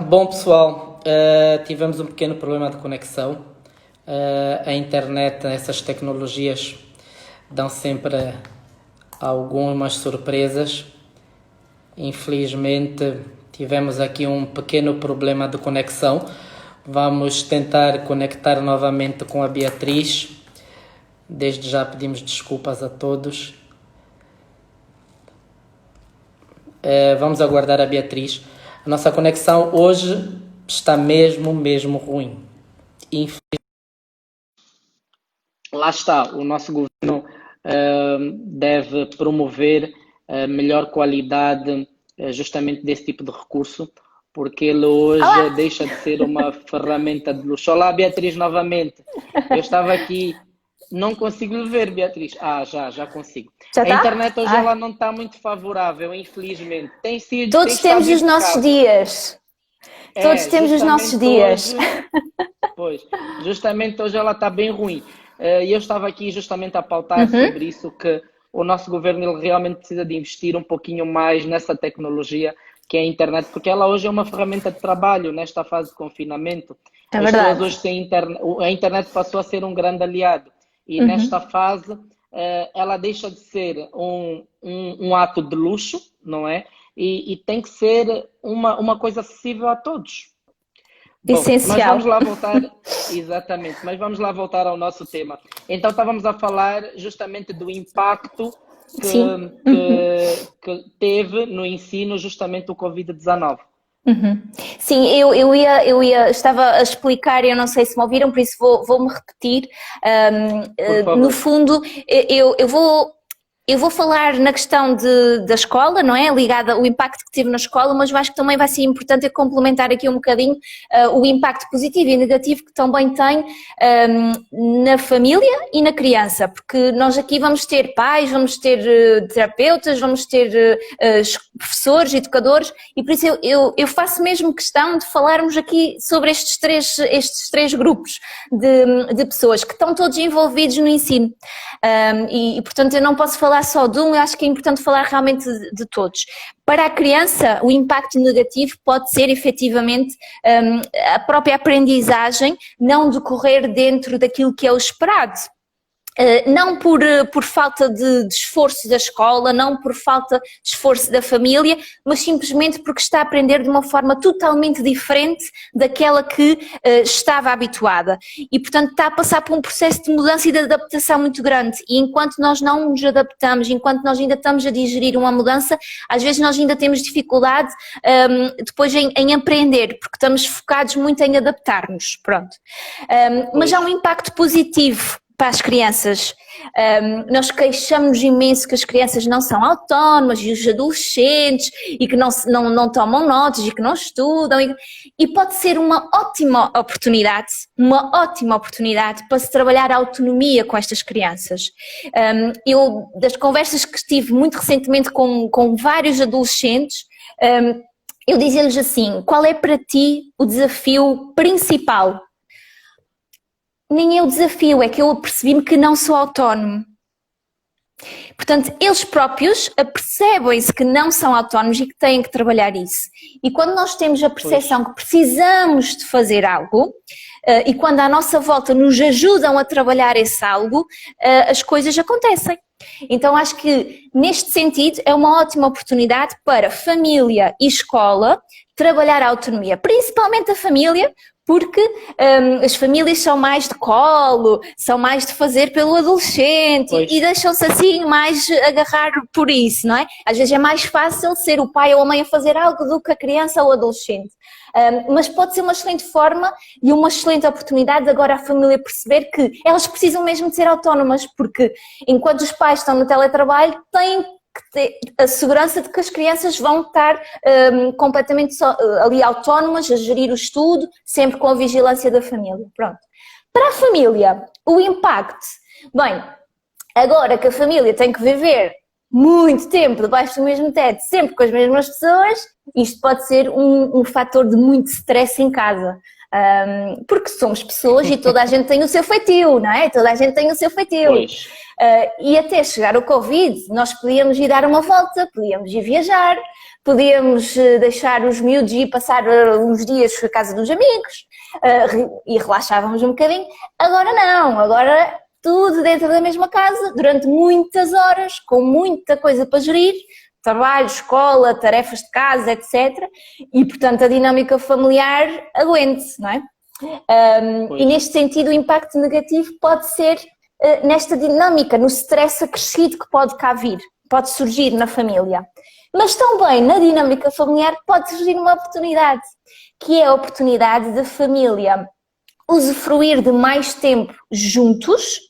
Bom pessoal, tivemos um pequeno problema de conexão. A internet, essas tecnologias dão sempre algumas surpresas. Infelizmente tivemos aqui um pequeno problema de conexão. Vamos tentar conectar novamente com a Beatriz. Desde já pedimos desculpas a todos. Vamos aguardar a Beatriz. A nossa conexão hoje está mesmo ruim. Lá está, o nosso governo deve promover melhor qualidade justamente desse tipo de recurso, porque ele hoje deixa de ser uma ferramenta de luxo. Olá, Beatriz, novamente. Eu estava aqui, não consigo lhe ver, Beatriz. Já consigo. Já tá? A internet hoje ela não está muito favorável, infelizmente. Todos temos os nossos dias. Todos temos os nossos dias. Pois, justamente hoje ela está bem ruim. E eu estava aqui justamente a pautar sobre isso, que o nosso governo ele realmente precisa de investir um pouquinho mais nessa tecnologia que é a internet, porque ela hoje é uma ferramenta de trabalho nesta fase de confinamento. É verdade. As pessoas hoje têm a internet passou a ser um grande aliado. E nesta fase ela deixa de ser um ato de luxo, não é? E tem que ser uma coisa acessível a todos. Essencial. Mas vamos lá voltar, exatamente, mas vamos lá voltar ao nosso tema. Então estávamos a falar justamente do impacto que teve no ensino justamente o Covid-19. Sim, estava a explicar, eu não sei se me ouviram, por isso vou-me repetir. No fundo, eu vou falar na questão da escola, não é? Ligada ao impacto que teve na escola, mas eu acho que também vai ser importante complementar aqui um bocadinho o impacto positivo e negativo que também tem na família e na criança, porque nós aqui vamos ter pais, vamos ter terapeutas, vamos ter professores, educadores, e por isso eu faço mesmo questão de falarmos aqui sobre estes três grupos de pessoas que estão todos envolvidos no ensino. E portanto eu não posso falar só de um, eu acho que é importante falar realmente de todos. Para a criança, o impacto negativo pode ser efetivamente a própria aprendizagem não decorrer dentro daquilo que é o esperado. Não por falta de esforço da escola, não por falta de esforço da família, mas simplesmente porque está a aprender de uma forma totalmente diferente daquela que estava habituada. E, portanto, está a passar por um processo de mudança e de adaptação muito grande. E enquanto nós não nos adaptamos, enquanto nós ainda estamos a digerir uma mudança, às vezes nós ainda temos dificuldade depois em aprender, porque estamos focados muito em adaptar-nos. Pronto. Mas há um impacto positivo para as crianças. Nós queixamos imenso que as crianças não são autónomas e os adolescentes e que não tomam notas e que não estudam e pode ser uma ótima oportunidade para se trabalhar a autonomia com estas crianças. Eu, das conversas que tive muito recentemente com vários adolescentes, eu dizia-lhes assim: qual é para ti o desafio principal? Nem é o desafio, é que eu apercebi-me que não sou autónomo. Portanto, eles próprios apercebem-se que não são autónomos e que têm que trabalhar isso. E quando nós temos a percepção que precisamos de fazer algo, e quando à nossa volta nos ajudam a trabalhar esse algo, as coisas acontecem. Então acho que neste sentido é uma ótima oportunidade para família e escola trabalhar a autonomia, principalmente a família, porque as famílias são mais de colo, são mais de fazer pelo adolescente e deixam-se assim mais agarrar por isso, não é? Às vezes é mais fácil ser o pai ou a mãe a fazer algo do que a criança ou o adolescente. Mas pode ser uma excelente forma e uma excelente oportunidade de agora a família perceber que elas precisam mesmo de ser autónomas, porque enquanto os pais estão no teletrabalho têm que ter a segurança de que as crianças vão estar completamente ali autónomas, a gerir o estudo, sempre com a vigilância da família. Pronto. Para a família, o impacto. Bem, agora que a família tem que viver muito tempo debaixo do mesmo teto, sempre com as mesmas pessoas, isto pode ser um fator de muito stress em casa. Porque somos pessoas e toda a gente tem o seu feitio, não é? Toda a gente tem o seu feitio. E até chegar o Covid, nós podíamos ir dar uma volta, podíamos ir viajar, podíamos deixar os miúdos ir passar uns dias à casa dos amigos e relaxávamos um bocadinho. Agora não, agora tudo dentro da mesma casa, durante muitas horas, com muita coisa para gerir, trabalho, escola, tarefas de casa, etc. E, portanto, a dinâmica familiar aguente, não é? E neste sentido o impacto negativo pode ser nesta dinâmica, no stress acrescido que pode cá vir, pode surgir na família. Mas também na dinâmica familiar pode surgir uma oportunidade, que é a oportunidade da família usufruir de mais tempo juntos.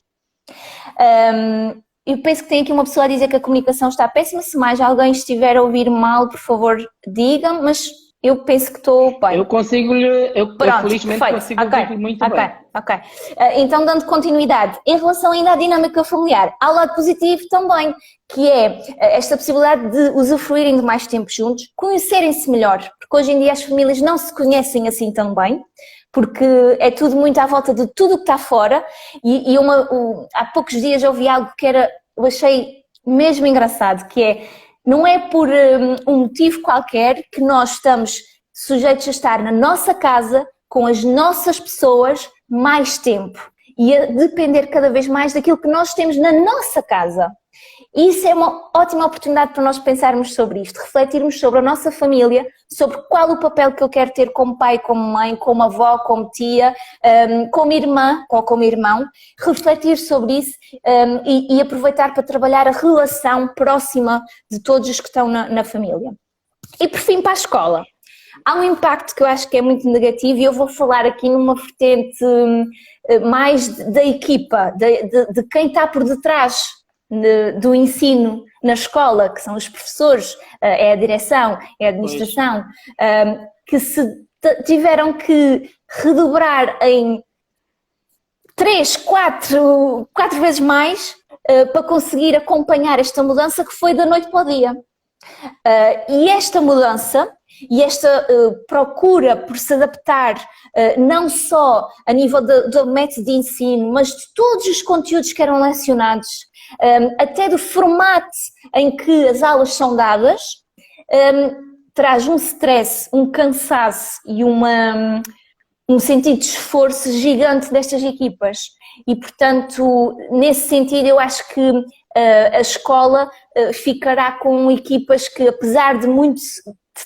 Eu penso que tem aqui uma pessoa a dizer que a comunicação está péssima. Se mais alguém estiver a ouvir mal, por favor, diga-me, mas eu penso que estou bem. Eu felizmente perfeito. Consigo ouvir muito bem. Ok. Então, dando continuidade, em relação ainda à dinâmica familiar, há o lado positivo também, que é esta possibilidade de usufruírem de mais tempo juntos, conhecerem-se melhor, porque hoje em dia as famílias não se conhecem assim tão bem, porque é tudo muito à volta de tudo o que está fora, e há poucos dias eu ouvi algo que eu achei mesmo engraçado, que é, não é por um motivo qualquer que nós estamos sujeitos a estar na nossa casa, com as nossas pessoas, mais tempo, e a depender cada vez mais daquilo que nós temos na nossa casa. E isso é uma ótima oportunidade para nós pensarmos sobre isto, refletirmos sobre a nossa família, sobre qual o papel que eu quero ter como pai, como mãe, como avó, como tia, como irmã ou como irmão, refletir sobre isso e aproveitar para trabalhar a relação próxima de todos os que estão na família. E por fim, para a escola. Há um impacto que eu acho que é muito negativo e eu vou falar aqui numa vertente mais da equipa, de quem está por detrás do ensino na escola, que são os professores, é a direção, é a administração, que se tiveram que redobrar em 3, 4 vezes mais para conseguir acompanhar esta mudança que foi da noite para o dia. E esta mudança e esta procura por se adaptar não só a nível do método de ensino, mas de todos os conteúdos que eram lecionados, até do formato em que as aulas são dadas, traz um stress, um cansaço e um sentido de esforço gigante destas equipas. E, portanto, nesse sentido, eu acho que a escola ficará com equipas que, apesar de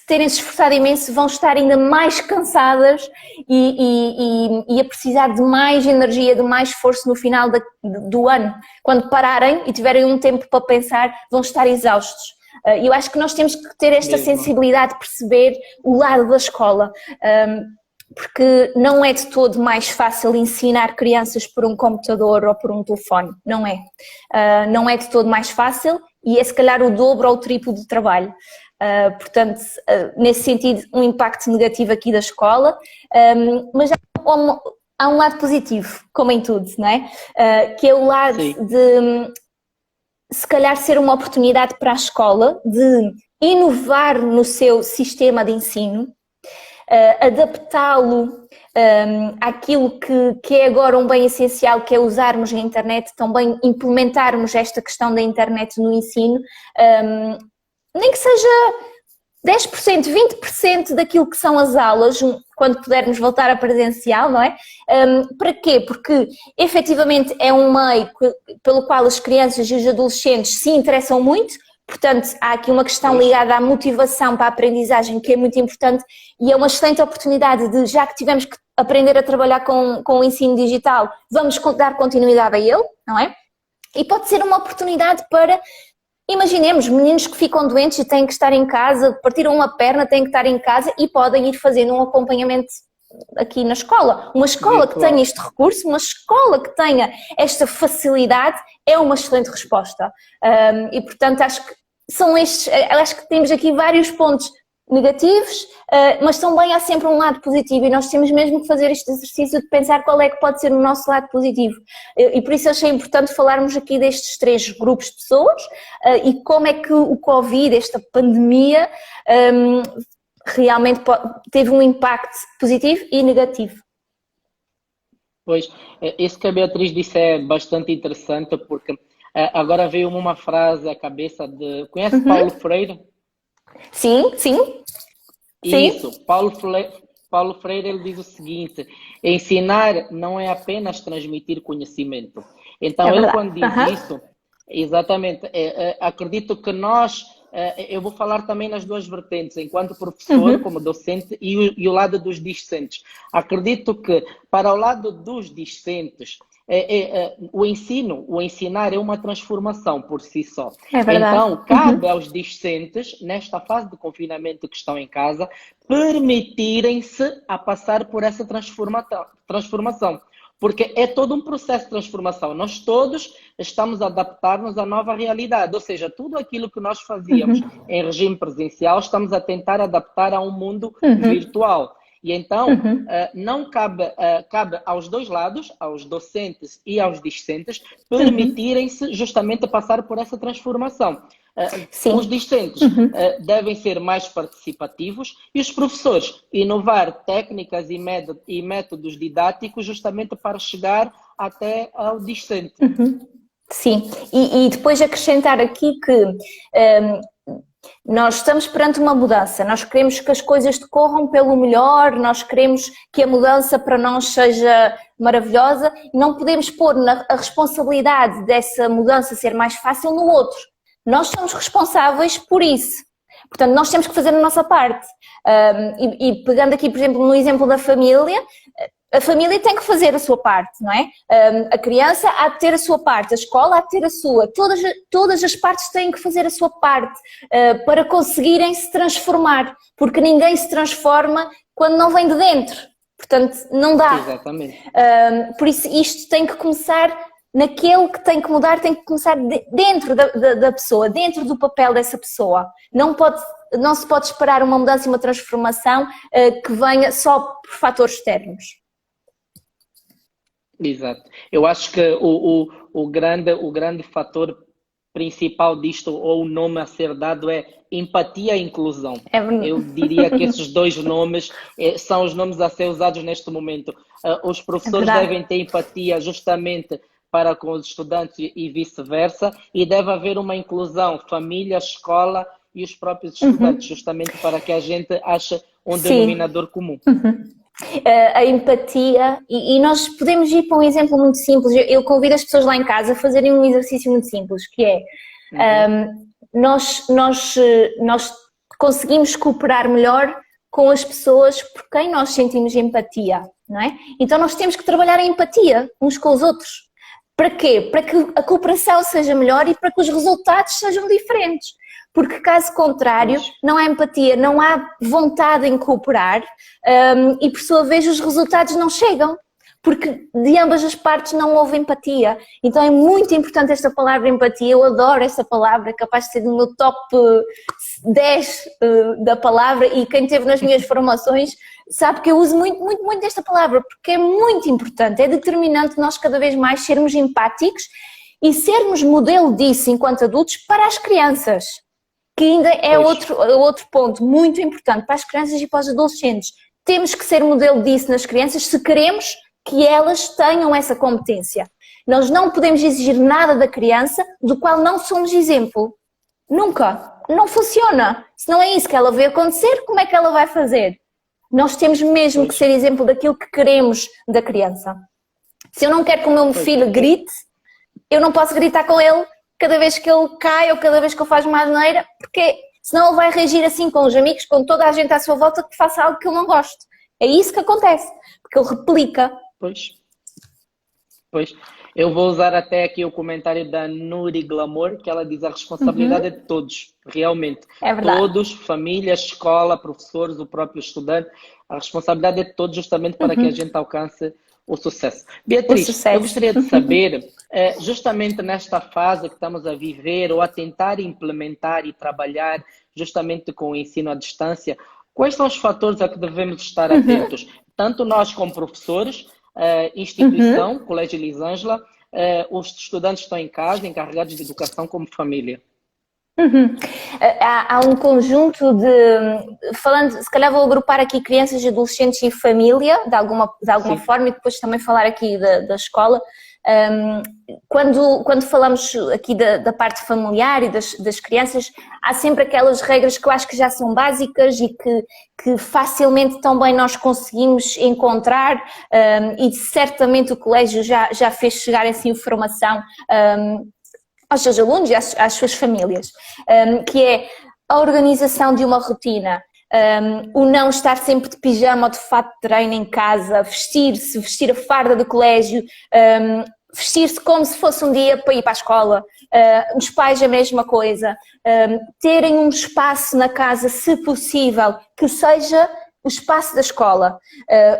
terem se esforçado imenso, vão estar ainda mais cansadas e a precisar de mais energia, de mais esforço no final do ano. Quando pararem e tiverem um tempo para pensar, vão estar exaustos. Eu acho que nós temos que ter esta sensibilidade de perceber o lado da escola, porque não é de todo mais fácil ensinar crianças por um computador ou por um telefone, não é. Não é de todo mais fácil e é se calhar o dobro ou o triplo do trabalho. Portanto, nesse sentido, um impacto negativo aqui da escola, mas há um lado positivo, como em tudo, não é? Que é o lado de, se calhar, ser uma oportunidade para a escola de inovar no seu sistema de ensino, adaptá-lo àquilo que é agora um bem essencial, que é usarmos a internet, também implementarmos esta questão da internet no ensino, nem que seja 10%, 20% daquilo que são as aulas, quando pudermos voltar a presencial, não é? Para quê? Porque efetivamente é um meio pelo qual as crianças e os adolescentes se interessam muito, portanto há aqui uma questão ligada à motivação para a aprendizagem que é muito importante e é uma excelente oportunidade de, já que tivemos que aprender a trabalhar com o ensino digital, vamos dar continuidade a ele, não é? E pode ser uma oportunidade para... Imaginemos meninos que ficam doentes e têm que estar em casa, partiram uma perna, têm que estar em casa e podem ir fazendo um acompanhamento aqui na escola. Uma escola que tenha este recurso, uma escola que tenha esta facilidade é uma excelente resposta. E portanto acho que temos aqui vários pontos negativos, mas também há sempre um lado positivo e nós temos mesmo que fazer este exercício de pensar qual é que pode ser o nosso lado positivo e por isso achei importante falarmos aqui destes 3 grupos de pessoas e como é que o Covid, esta pandemia, realmente teve um impacto positivo e negativo Pois, isso que a Beatriz disse é bastante interessante, porque agora veio-me uma frase à cabeça de... Conhece Paulo Uhum. Freire? Sim, sim, sim. Isso, Paulo Freire ele diz o seguinte: ensinar não é apenas transmitir conhecimento. É Então, ele verdade. quando diz Aham. isso, exatamente, acredito que nós, eu vou falar também nas duas vertentes, enquanto professor, Uhum. como docente, e o lado dos discentes. Acredito que, para o lado dos discentes, o ensinar é uma transformação por si só. É verdade. Então, cabe Uhum. aos discentes, nesta fase de confinamento que estão em casa, permitirem-se a passar por essa transformação. Porque é todo um processo de transformação. Nós todos estamos a adaptar-nos à nova realidade. Ou seja, tudo aquilo que nós fazíamos Uhum. em regime presencial, estamos a tentar adaptar a um mundo Uhum. virtual. E então, Uhum. não cabe aos dois lados, aos docentes e aos discentes, Uhum. permitirem-se justamente passar por essa transformação. Os Sim. discentes Uhum. devem ser mais participativos e os professores inovar técnicas e métodos didáticos justamente para chegar até ao discente. Uhum. Sim, e depois acrescentar aqui que nós estamos perante uma mudança, nós queremos que as coisas decorram pelo melhor, nós queremos que a mudança para nós seja maravilhosa, não podemos pôr a responsabilidade dessa mudança ser mais fácil no outro. Nós somos responsáveis por isso. Portanto, nós temos que fazer a nossa parte. E pegando aqui, por exemplo, no exemplo da família, a família tem que fazer a sua parte, não é? A criança há de ter a sua parte, a escola há de ter a sua, todas as partes têm que fazer a sua parte para conseguirem se transformar, porque ninguém se transforma quando não vem de dentro, portanto não dá. Exatamente. Por isso isto tem que começar naquele que tem que mudar, tem que começar dentro da pessoa, dentro do papel dessa pessoa. Não se pode esperar uma mudança e uma transformação que venha só por fatores externos. Exato. Eu acho que o grande fator principal disto, ou o nome a ser dado, é empatia e inclusão. É Eu diria que esses dois nomes são os nomes a ser usados neste momento. Os professores verdade. devem ter empatia justamente para com os estudantes e vice-versa, e deve haver uma inclusão, família, escola e os próprios estudantes, justamente para que a gente ache um Sim. denominador comum. A empatia, e nós podemos ir para um exemplo muito simples. Eu convido as pessoas lá em casa a fazerem um exercício muito simples, que é Uhum. nós conseguimos cooperar melhor com as pessoas por quem nós sentimos empatia, não é? Então nós temos que trabalhar a empatia uns com os outros. Para quê? Para que a cooperação seja melhor e para que os resultados sejam diferentes. Porque caso contrário, Pois. não há empatia, não há vontade em cooperar e por sua vez os resultados não chegam. Porque de ambas as partes não houve empatia. Então é muito importante esta palavra empatia, eu adoro esta palavra, é capaz de ser no meu top 10 da palavra, e quem esteve nas minhas formações sabe que eu uso muito, muito, muito esta palavra, porque é muito importante, é determinante nós cada vez mais sermos empáticos e sermos modelo disso enquanto adultos para as crianças, que ainda é Pois. outro ponto muito importante para as crianças e para os adolescentes. Temos que ser modelo disso nas crianças se queremos que elas tenham essa competência. Nós não podemos exigir nada da criança do qual não somos exemplo. Nunca. Não funciona. Se não é isso que ela vê acontecer, como é que ela vai fazer? Nós temos mesmo que Pois. ser exemplo daquilo que queremos da criança. Se eu não quero que o meu Pois. filho grite, eu não posso gritar com ele cada vez que ele cai ou cada vez que eu faço uma asneira, porque senão ele vai reagir assim com os amigos, com toda a gente à sua volta que faça algo que eu não gosto. É isso que acontece, porque ele replica. Pois. Pois. Eu vou usar até aqui o comentário da Nuri Glamour, que ela diz a responsabilidade é de todos, realmente. É verdade. Todos, família, escola, professores, o próprio estudante, a responsabilidade é de todos justamente para que a gente alcance o sucesso. O Beatriz, eu sucesso. gostaria de saber, justamente nesta fase que estamos a viver ou a tentar implementar e trabalhar justamente com o ensino à distância, quais são os fatores a que devemos estar atentos? Tanto nós como professores, instituição, Colégio Elisângela, os estudantes estão em casa, encarregados de educação como família. Uhum. Há um conjunto falando, se calhar vou agrupar aqui crianças, adolescentes e família, de alguma forma, e depois também falar aqui da escola. Quando falamos aqui da parte familiar e das crianças, há sempre aquelas regras que eu acho que já são básicas e que facilmente também nós conseguimos encontrar, e certamente o colégio já fez chegar essa informação aos seus alunos e às suas famílias, que é a organização de uma rotina. O não estar sempre de pijama ou de fato de treino em casa, vestir a farda do colégio, vestir-se como se fosse um dia para ir para a escola, os pais a mesma coisa, terem um espaço na casa, se possível, que seja o espaço da escola.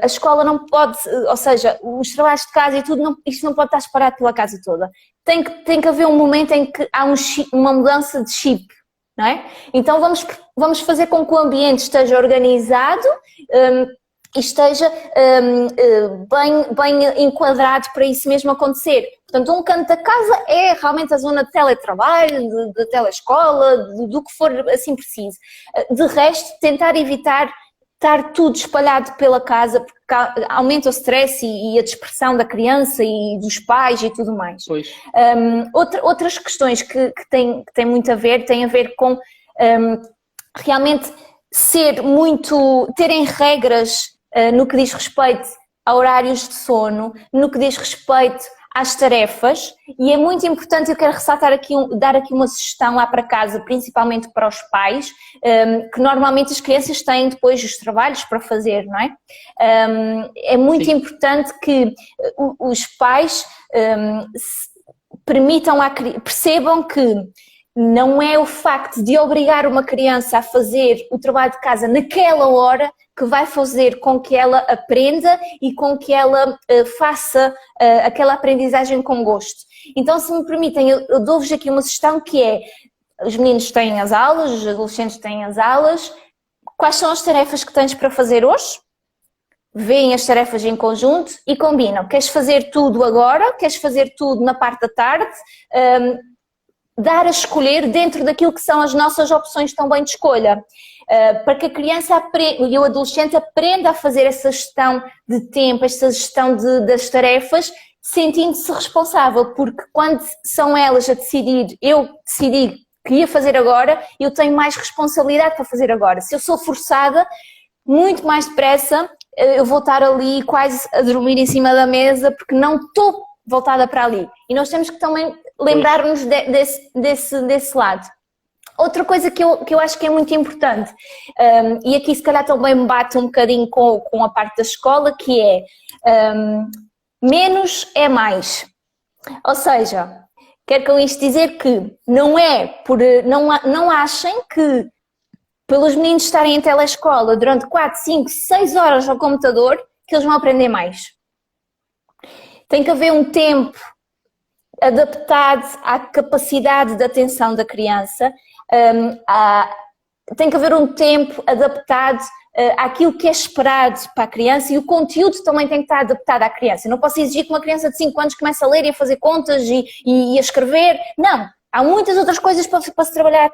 A escola não pode, ou seja, os trabalhos de casa e tudo, isto não pode estar separado pela casa toda. Tem que haver um momento em que há uma mudança de chip. Não é? Então vamos fazer com que o ambiente esteja organizado e esteja bem enquadrado para isso mesmo acontecer. Portanto, um canto da casa é realmente a zona de teletrabalho, de telescola, do que for assim preciso. De resto, tentar evitar estar tudo espalhado pela casa, porque aumenta o stress e a dispersão da criança e dos pais e tudo mais. Outras questões que têm muito a ver, têm a ver com realmente terem regras no que diz respeito a horários de sono, no que diz respeito às tarefas, e é muito importante, eu quero ressaltar aqui, dar aqui uma sugestão lá para casa, principalmente para os pais, que normalmente as crianças têm depois os trabalhos para fazer, não é? É muito importante que os pais percebam que não é o facto de obrigar uma criança a fazer o trabalho de casa naquela hora que vai fazer com que ela aprenda e com que ela faça aquela aprendizagem com gosto. Então, se me permitem, eu dou-vos aqui uma sugestão que é: os meninos têm as aulas, os adolescentes têm as aulas, quais são as tarefas que tens para fazer hoje? Veem as tarefas em conjunto e combinam. Queres fazer tudo agora? Queres fazer tudo na parte da tarde? Dar a escolher dentro daquilo que são as nossas opções também de escolha, para que a criança e o adolescente aprenda a fazer essa gestão de tempo, essa gestão das tarefas, sentindo-se responsável, porque quando são elas a decidir, eu decidi que ia fazer agora, eu tenho mais responsabilidade para fazer agora. Se eu sou forçada, muito mais depressa eu vou estar ali quase a dormir em cima da mesa, porque não estou voltada para ali. E nós temos que também lembrar-nos desse lado. Outra coisa que eu acho que é muito importante, e aqui se calhar também me bate um bocadinho com a parte da escola, que é menos é mais. Ou seja, quero com isto dizer que não achem que pelos meninos estarem em telescola durante 4, 5, 6 horas ao computador que eles vão aprender mais. Tem que haver um tempo adaptado à capacidade de atenção da criança, tem que haver um tempo adaptado àquilo que é esperado para a criança, e o conteúdo também tem que estar adaptado à criança. Eu não posso exigir que uma criança de 5 anos comece a ler e a fazer contas e a escrever. Não, há muitas outras coisas para se trabalhar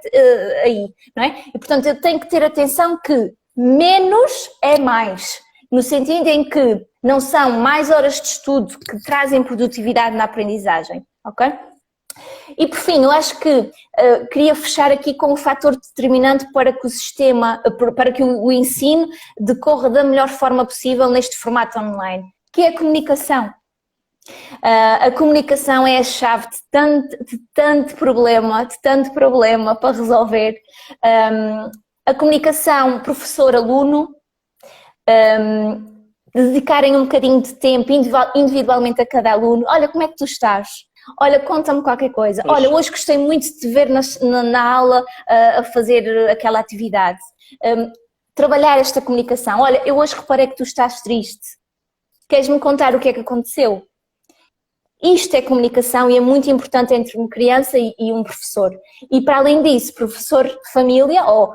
aí, não é? E portanto eu tenho que ter atenção que menos é mais, no sentido em que não são mais horas de estudo que trazem produtividade na aprendizagem, ok? E por fim, eu acho que queria fechar aqui com um fator determinante para que o sistema, para que o ensino decorra da melhor forma possível neste formato online, que é a comunicação. A comunicação é a chave de tanto problema para resolver. A comunicação professor-aluno, dedicarem um bocadinho de tempo individualmente a cada aluno. Olha, como é que tu estás? Olha, conta-me qualquer coisa. Olha, hoje gostei muito de te ver na aula a fazer aquela atividade. Trabalhar esta comunicação. Olha, eu hoje reparei que tu estás triste. Queres-me contar o que é que aconteceu? Isto é comunicação e é muito importante entre uma criança e um professor. E para além disso, professor-família ou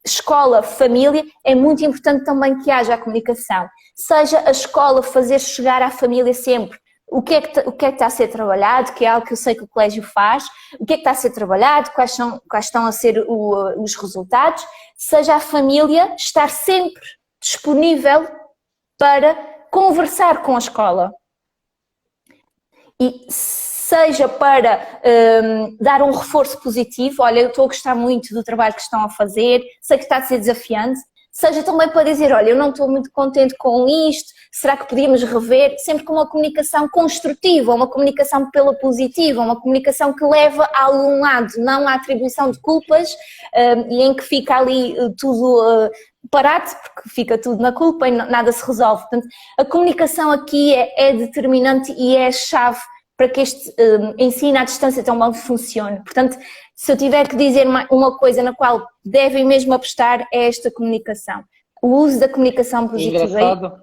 escola-família, é muito importante também que haja a comunicação. Seja a escola fazer chegar à família sempre: o que é que está a ser trabalhado, que é algo que eu sei que o colégio faz, o que é que está a ser trabalhado, quais estão a ser os resultados, seja a família estar sempre disponível para conversar com a escola. E seja para dar um reforço positivo, olha, eu estou a gostar muito do trabalho que estão a fazer, sei que está a ser desafiante, seja também para dizer, olha, eu não estou muito contente com isto, será que podíamos rever? Sempre com uma comunicação construtiva, uma comunicação pela positiva, uma comunicação que leva a algum lado, não à atribuição de culpas e em que fica ali tudo parado, porque fica tudo na culpa e nada se resolve. Portanto, a comunicação aqui é determinante e é a chave para que este ensino à distância tão bem funcione. Portanto, se eu tiver que dizer uma coisa na qual devem mesmo apostar, é esta comunicação. O uso da comunicação positiva. Engraçado.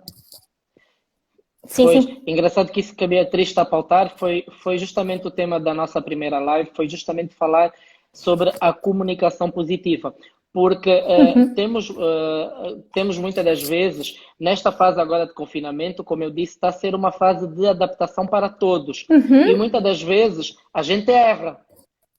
Sim. Engraçado que isso que a Beatriz está a pautar foi justamente o tema da nossa primeira live, foi justamente falar sobre a comunicação positiva. Porque temos muitas das vezes, nesta fase agora de confinamento, como eu disse, está a ser uma fase de adaptação para todos. E muitas das vezes a gente erra.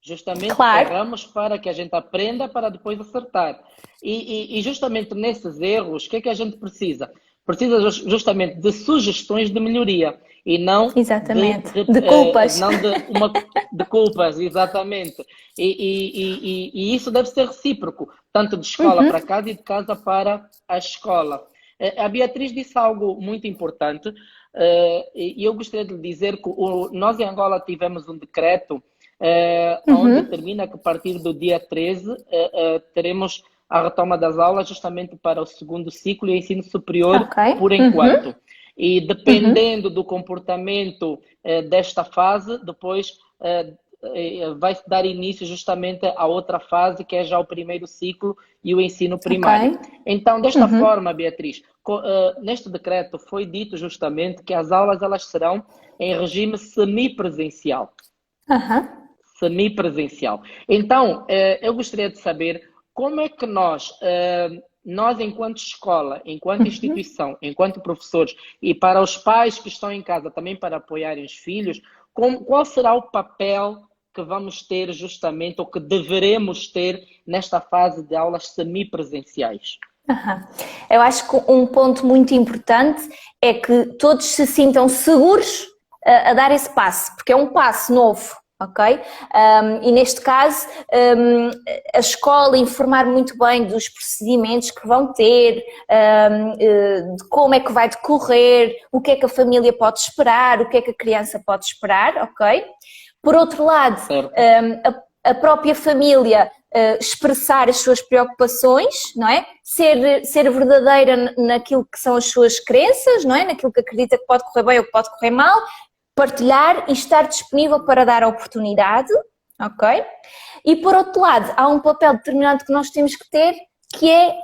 Justamente erramos para que a gente aprenda para depois acertar. E justamente nesses erros, o que é que a gente precisa? Precisa justamente de sugestões de melhoria e não de culpas. Não de culpas, exatamente. E isso deve ser recíproco, tanto de escola para casa e de casa para a escola. A Beatriz disse algo muito importante e eu gostaria de lhe dizer que nós em Angola tivemos um decreto onde determina que a partir do dia 13 teremos a retoma das aulas justamente para o segundo ciclo e ensino superior por enquanto. E dependendo do comportamento desta fase, depois vai dar início justamente à outra fase, que é já o primeiro ciclo e o ensino primário. Então, desta forma, Beatriz, neste decreto foi dito justamente que as aulas elas serão em regime semipresencial. Semipresencial. Então, eu gostaria de saber como é que nós enquanto escola, enquanto instituição, enquanto professores e para os pais que estão em casa também para apoiarem os filhos, qual será o papel que vamos ter justamente ou que deveremos ter nesta fase de aulas semipresenciais? Eu acho que um ponto muito importante é que todos se sintam seguros a dar esse passo, porque é um passo novo. E neste caso a escola informar muito bem dos procedimentos que vão ter, de como é que vai decorrer, o que é que a família pode esperar, o que é que a criança pode esperar, Por outro lado, a própria família expressar as suas preocupações, não é? Ser verdadeira naquilo que são as suas crenças, não é? Naquilo que acredita que pode correr bem ou que pode correr mal, partilhar e estar disponível para dar a oportunidade, E por outro lado, há um papel determinante que nós temos que ter, que é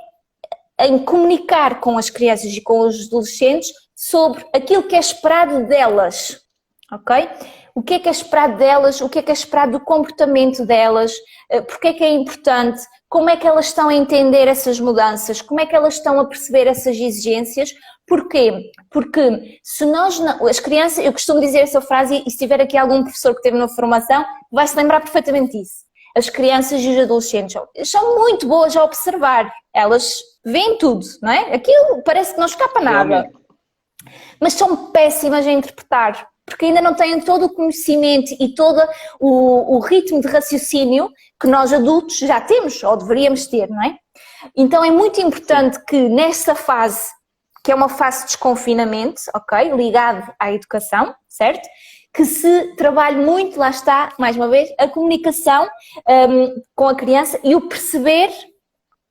em comunicar com as crianças e com os adolescentes sobre aquilo que é esperado delas, O que é esperado delas, o que é esperado do comportamento delas, porque é que é importante, como é que elas estão a entender essas mudanças, como é que elas estão a perceber essas exigências. Porquê? Porque se nós não, as crianças, eu costumo dizer essa frase e se tiver aqui algum professor que teve na formação, vai se lembrar perfeitamente disso. As crianças e os adolescentes são muito boas a observar, elas veem tudo, não é? Aquilo parece que não escapa nada, mas são péssimas a interpretar, porque ainda não têm todo o conhecimento e todo o ritmo de raciocínio que nós adultos já temos, ou deveríamos ter, não é? Então é muito importante que nessa fase, que é uma fase de desconfinamento, ligado à educação, certo? Que se trabalhe muito, lá está, mais uma vez, a comunicação com a criança e o perceber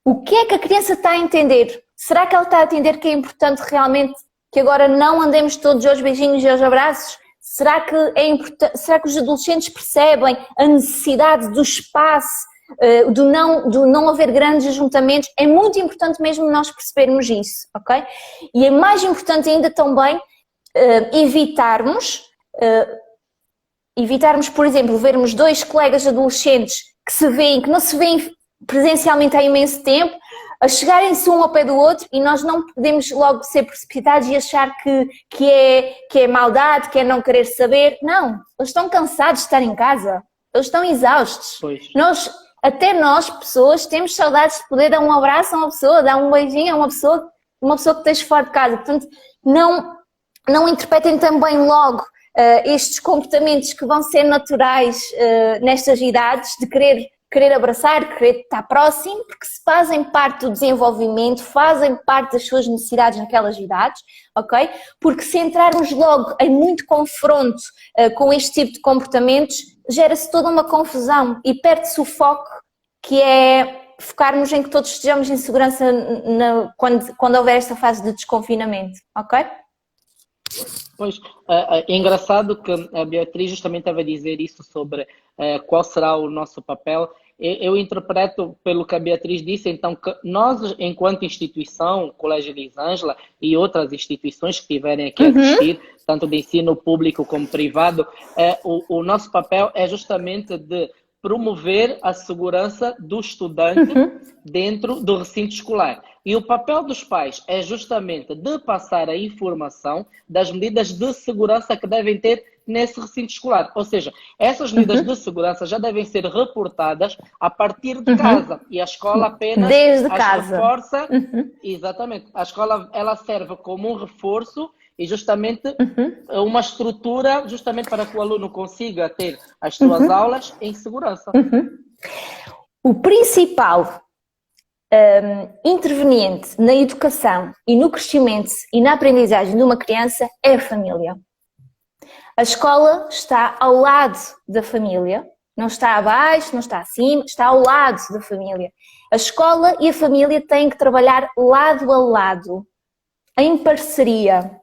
o que é que a criança está a entender. Será que ela está a entender que é importante realmente que agora não andemos todos aos beijinhos e aos abraços? Será que é importante? Será que os adolescentes percebem a necessidade do espaço? Do não haver grandes ajuntamentos, é muito importante mesmo nós percebermos isso, E é mais importante ainda também evitarmos, por exemplo, vermos dois colegas adolescentes que não se veem presencialmente há imenso tempo, a chegarem-se um ao pé do outro, e nós não podemos logo ser precipitados e achar que é maldade, que é não querer saber. Não, eles estão cansados de estar em casa, eles estão exaustos. Até nós, pessoas, temos saudades de poder dar um abraço a uma pessoa, dar um beijinho a uma pessoa que esteja fora de casa. Portanto, não interpretem também logo estes comportamentos que vão ser naturais nestas idades, de querer abraçar, querer estar próximo, porque se fazem parte do desenvolvimento, fazem parte das suas necessidades naquelas idades, ok? Porque se entrarmos logo em muito confronto com este tipo de comportamentos, gera-se toda uma confusão e perde-se o foco, que é focarmos em que todos estejamos em segurança quando houver esta fase de desconfinamento, ok? Pois, é engraçado que a Beatriz justamente estava a dizer isso sobre qual será o nosso papel. Eu interpreto pelo que a Beatriz disse, então, que nós, enquanto instituição, Colégio Elisângela e outras instituições que tiverem aqui a assistir, tanto de ensino público como privado, o nosso papel é justamente de promover a segurança do estudante dentro do recinto escolar. E o papel dos pais é justamente de passar a informação das medidas de segurança que devem ter nesse recinto escolar. Ou seja, essas medidas de segurança já devem ser reportadas a partir de casa. E a escola apenas desde casa reforça. Exatamente. A escola, ela serve como um reforço e justamente uma estrutura justamente para que o aluno consiga ter as suas aulas em segurança. O principal interveniente na educação e no crescimento e na aprendizagem de uma criança é a família. A escola está ao lado da família, não está abaixo, não está acima, está ao lado da família. A escola e a família têm que trabalhar lado a lado, em parceria.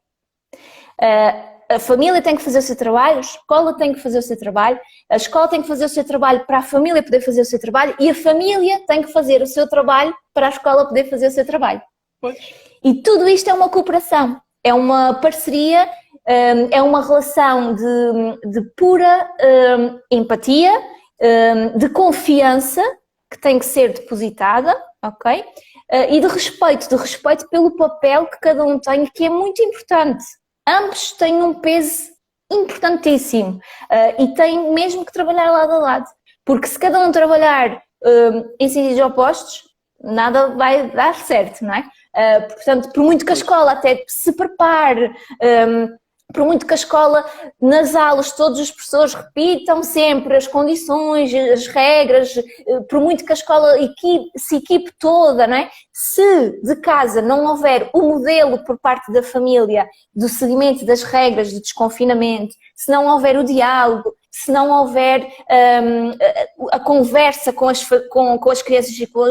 A família tem que fazer o seu trabalho, a escola tem que fazer o seu trabalho, a escola tem que fazer o seu trabalho para a família poder fazer o seu trabalho e a família tem que fazer o seu trabalho para a escola poder fazer o seu trabalho. Pois. E tudo isto é uma cooperação, é uma parceria, é uma relação de pura empatia, de confiança que tem que ser depositada, ok? E de respeito pelo papel que cada um tem, que é muito importante. Ambos têm um peso importantíssimo e têm mesmo que trabalhar lado a lado, porque se cada um trabalhar em sentidos opostos, nada vai dar certo, não é? Portanto, por muito que a escola até se prepare, por muito que a escola, nas aulas, todos os professores repitam sempre as condições, as regras, por muito que a escola se equipe toda, não é? Se de casa não houver o modelo por parte da família do seguimento das regras de desconfinamento, se não houver o diálogo, se não houver a conversa com as crianças e com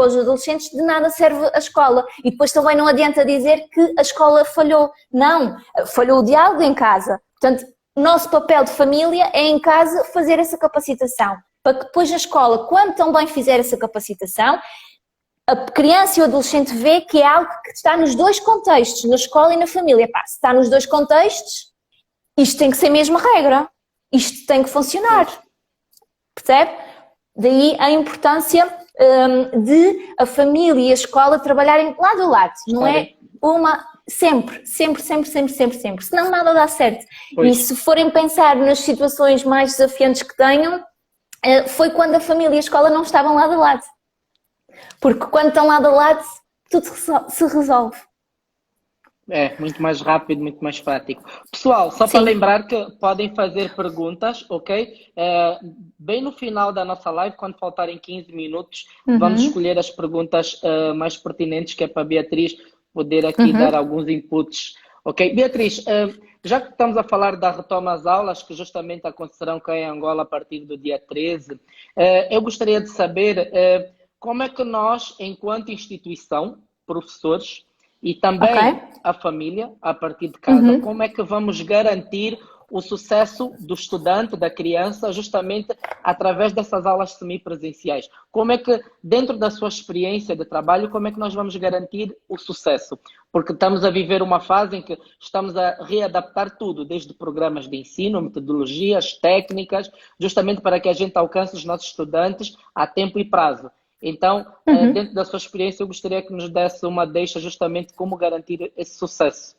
os adolescentes, de nada serve a escola. E depois também não adianta dizer que a escola falhou. Não, falhou o diálogo em casa. Portanto, o nosso papel de família é em casa fazer essa capacitação, para que depois a escola, quando também fizer essa capacitação, a criança e o adolescente vê que é algo que está nos dois contextos, na escola e na família. Se está nos dois contextos, isto tem que ser a mesma regra. Isto tem que funcionar, percebe? Daí a importância de a família e a escola trabalharem lado a lado, não é uma... Sempre. Senão nada dá certo. Pois. E se forem pensar nas situações mais desafiantes que tenham, foi quando a família e a escola não estavam lado a lado. Porque quando estão lado a lado, tudo se resolve. É, muito mais rápido, muito mais prático. Pessoal, só para lembrar que podem fazer perguntas, ok? Bem no final da nossa live, quando faltarem 15 minutos, vamos escolher as perguntas mais pertinentes, que é para a Beatriz poder aqui dar alguns inputs. Ok, Beatriz, já que estamos a falar da retoma às aulas, que justamente acontecerão cá em Angola a partir do dia 13, eu gostaria de saber como é que nós, enquanto instituição, professores, e também a família, a partir de casa, como é que vamos garantir o sucesso do estudante, da criança, justamente através dessas aulas semipresenciais? Como é que, dentro da sua experiência de trabalho, como é que nós vamos garantir o sucesso? Porque estamos a viver uma fase em que estamos a readaptar tudo, desde programas de ensino, metodologias, técnicas, justamente para que a gente alcance os nossos estudantes a tempo e prazo. Então, dentro da sua experiência, eu gostaria que nos desse uma deixa justamente como garantir esse sucesso.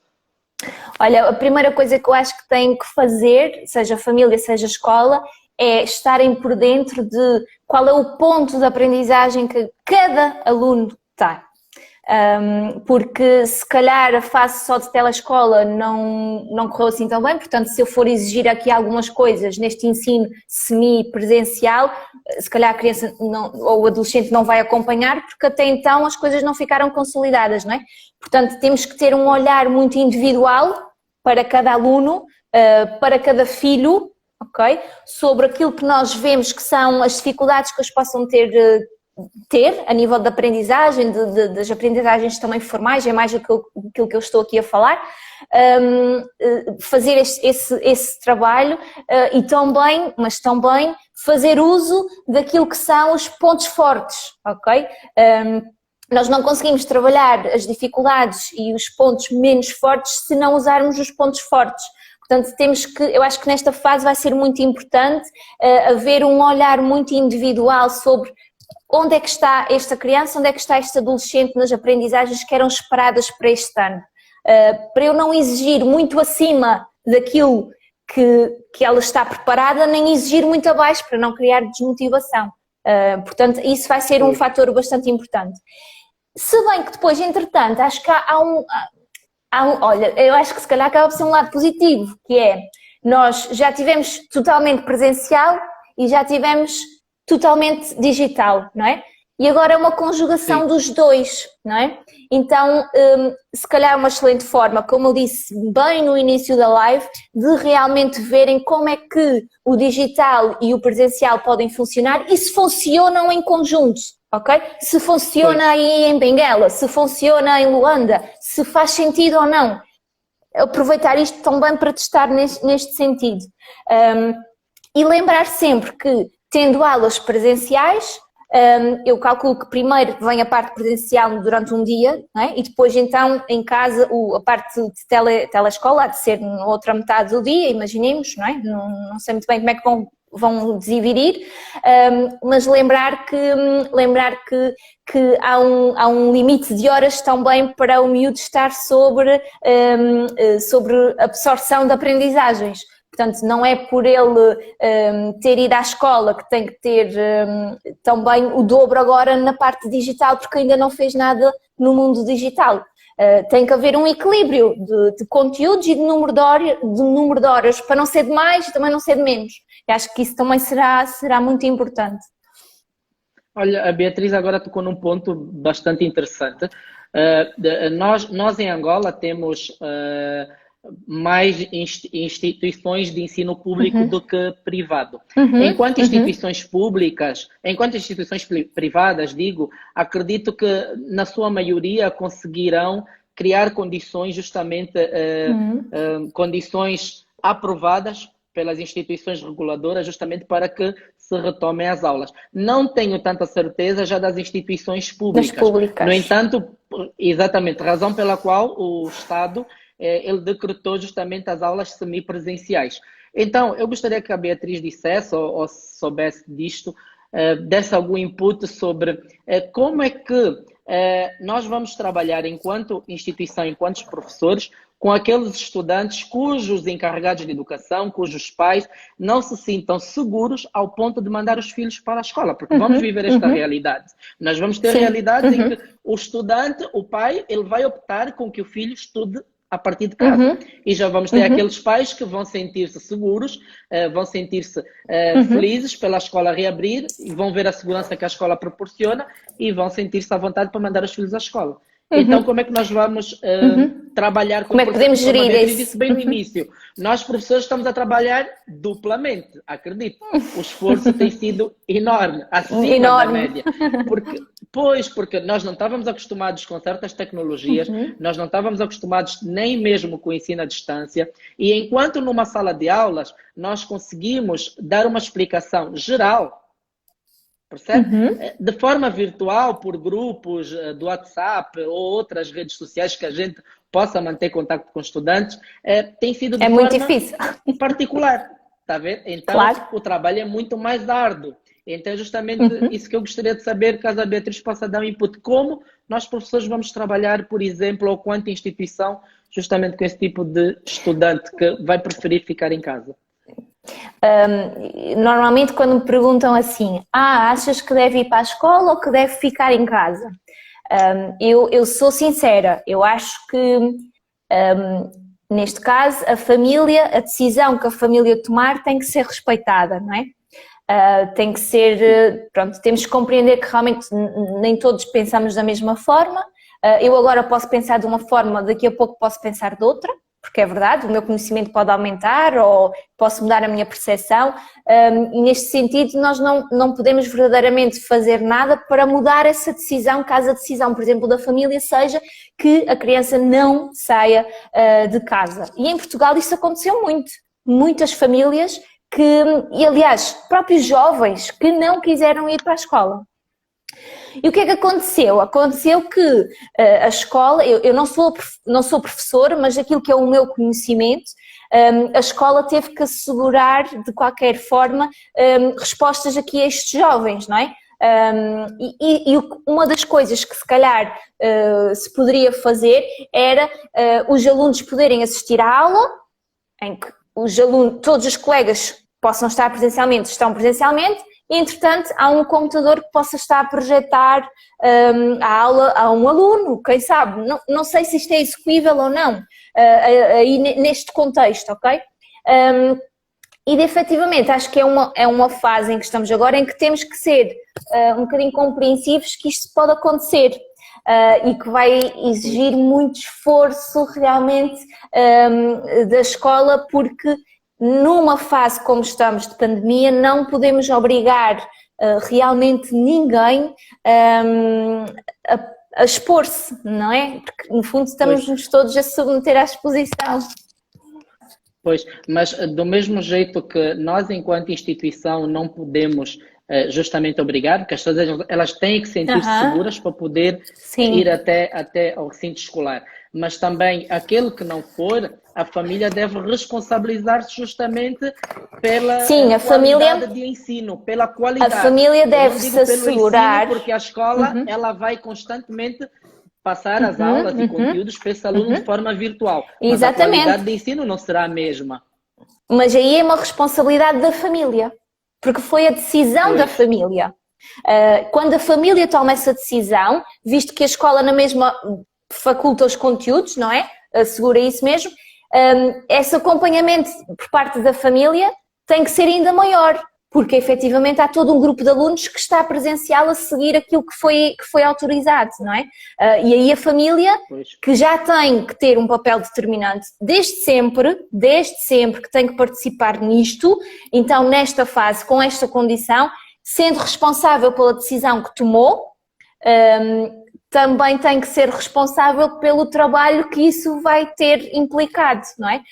Olha, a primeira coisa que eu acho que tem que fazer, seja família, seja escola, é estarem por dentro de qual é o ponto de aprendizagem que cada aluno tem. Porque se calhar a fase só de telescola não correu assim tão bem, portanto se eu for exigir aqui algumas coisas neste ensino semi-presencial, se calhar a criança ou o adolescente não vai acompanhar, porque até então as coisas não ficaram consolidadas, não é? Portanto temos que ter um olhar muito individual para cada aluno, para cada filho, ok? Sobre aquilo que nós vemos que são as dificuldades que eles possam ter a nível de aprendizagem, das aprendizagens também formais, é mais aquilo que eu estou aqui a falar, fazer esse trabalho e também, mas também fazer uso daquilo que são os pontos fortes, ok? Nós não conseguimos trabalhar as dificuldades e os pontos menos fortes se não usarmos os pontos fortes. Portanto, eu acho que nesta fase vai ser muito importante haver um olhar muito individual sobre onde é que está esta criança, onde é que está este adolescente nas aprendizagens que eram esperadas para este ano. Para eu não exigir muito acima daquilo que ela está preparada, nem exigir muito abaixo para não criar desmotivação. Portanto, isso vai ser um fator bastante importante. Se bem que depois, entretanto, acho que olha, eu acho que se calhar acaba por ser um lado positivo, que é, nós já tivemos totalmente presencial e já tivemos totalmente digital, não é? E agora é uma conjugação dos dois, não é? Então, se calhar é uma excelente forma, como eu disse bem no início da live, de realmente verem como é que o digital e o presencial podem funcionar e se funcionam em conjunto, ok? Se funciona aí em Benguela, se funciona em Luanda, se faz sentido ou não. Aproveitar isto também para testar neste sentido. E lembrar sempre que, tendo aulas presenciais, eu calculo que primeiro vem a parte presencial durante um dia, não é? E depois então em casa a parte de telescola há de ser na outra metade do dia, imaginemos, não é? Não sei muito bem como é que vão dividir, mas lembrar que há um limite de horas também para o miúdo estar sobre a absorção de aprendizagens. Portanto, não é por ele ter ido à escola que tem que ter também o dobro agora na parte digital, porque ainda não fez nada no mundo digital. Tem que haver um equilíbrio de conteúdos e de número de horas, para não ser de mais e também não ser de menos. Eu acho que isso também será muito importante. Olha, a Beatriz agora tocou num ponto bastante interessante. Nós em Angola temos mais instituições de ensino público do que privado. Enquanto instituições públicas, enquanto instituições privadas, acredito que na sua maioria conseguirão criar condições, justamente condições aprovadas pelas instituições reguladoras, justamente para que se retomem as aulas. Não tenho tanta certeza já das instituições públicas. No entanto, exatamente, razão pela qual o Estado ele decretou justamente as aulas semipresenciais. Então, eu gostaria que a Beatriz dissesse, ou soubesse disto, desse algum input sobre como é que nós vamos trabalhar enquanto instituição, enquanto professores, com aqueles estudantes cujos encarregados de educação, cujos pais não se sintam seguros ao ponto de mandar os filhos para a escola, porque vamos viver esta realidade. Nós vamos ter realidades em que o estudante, o pai, ele vai optar com que o filho estude a partir de casa. E já vamos ter aqueles pais que vão sentir-se seguros, vão sentir-se felizes pela escola reabrir, e vão ver a segurança que a escola proporciona e vão sentir-se à vontade para mandar os filhos à escola. Então, como é que nós vamos trabalhar com como é que podemos gerir isso? Disse bem no início, nós professores estamos a trabalhar duplamente, acredito. O esforço tem sido enorme, acima da média. Porque nós não estávamos acostumados com certas tecnologias, nós não estávamos acostumados nem mesmo com o ensino à distância, e enquanto numa sala de aulas nós conseguimos dar uma explicação geral, percebe? De forma virtual, por grupos do WhatsApp ou outras redes sociais que a gente possa manter contato com estudantes, tem sido de forma muito difícil. particular, está a ver? Então, o trabalho é muito mais árduo. Então é justamente isso que eu gostaria de saber, caso a Beatriz possa dar um input, como nós professores vamos trabalhar, por exemplo, ou quanto instituição, justamente com esse tipo de estudante que vai preferir ficar em casa. Normalmente quando me perguntam assim, achas que deve ir para a escola ou que deve ficar em casa? Eu sou sincera, eu acho que neste caso a decisão que a família tomar tem que ser respeitada, não é? Tem que ser, pronto, temos que compreender que realmente nem todos pensamos da mesma forma. Eu agora posso pensar de uma forma, daqui a pouco posso pensar de outra, porque é verdade, o meu conhecimento pode aumentar ou posso mudar a minha percepção, e neste sentido nós não podemos verdadeiramente fazer nada para mudar essa decisão, caso a decisão, por exemplo, da família seja que a criança não saia de casa. E em Portugal isso aconteceu muito, muitas famílias e aliás, próprios jovens que não quiseram ir para a escola. E o que é que aconteceu? Aconteceu que a escola, eu não sou professora, mas aquilo que é o meu conhecimento, a escola teve que assegurar de qualquer forma respostas aqui a estes jovens, não é? E uma das coisas que se calhar se poderia fazer era os alunos poderem assistir à aula, em que todos os colegas possam estar presencialmente, estão presencialmente, e, entretanto, há um computador que possa estar a projetar a aula a um aluno, quem sabe? Não sei se isto é execuível ou não, aí neste contexto, ok? E efetivamente acho que é uma fase em que estamos agora em que temos que ser um bocadinho compreensivos que isto pode acontecer. E que vai exigir muito esforço realmente da escola, porque numa fase como estamos de pandemia não podemos obrigar realmente ninguém a expor-se, não é? Porque no fundo estamos-nos todos a submeter à exposição. Pois, mas do mesmo jeito que nós enquanto instituição não podemos justamente obrigar, porque as pessoas elas têm que sentir-se seguras para poder ir até ao recinto escolar. Mas também aquele que não for, a família deve responsabilizar-se justamente pela qualidade de ensino, pela qualidade. A família deve se assegurar. Ensino, porque a escola ela vai constantemente passar as aulas e conteúdos para esse aluno de forma virtual. Mas exatamente. A qualidade de ensino não será a mesma. Mas aí é uma responsabilidade da família. Porque foi a decisão da família. Quando a família toma essa decisão, visto que a escola na mesma faculta os conteúdos, não é? Assegura isso mesmo, esse acompanhamento por parte da família tem que ser ainda maior, porque efetivamente há todo um grupo de alunos que está presencial a seguir aquilo que foi autorizado, não é? E aí a família, que já tem que ter um papel determinante desde sempre que tem que participar nisto, então nesta fase, com esta condição, sendo responsável pela decisão que tomou, também tem que ser responsável pelo trabalho que isso vai ter implicado, não é?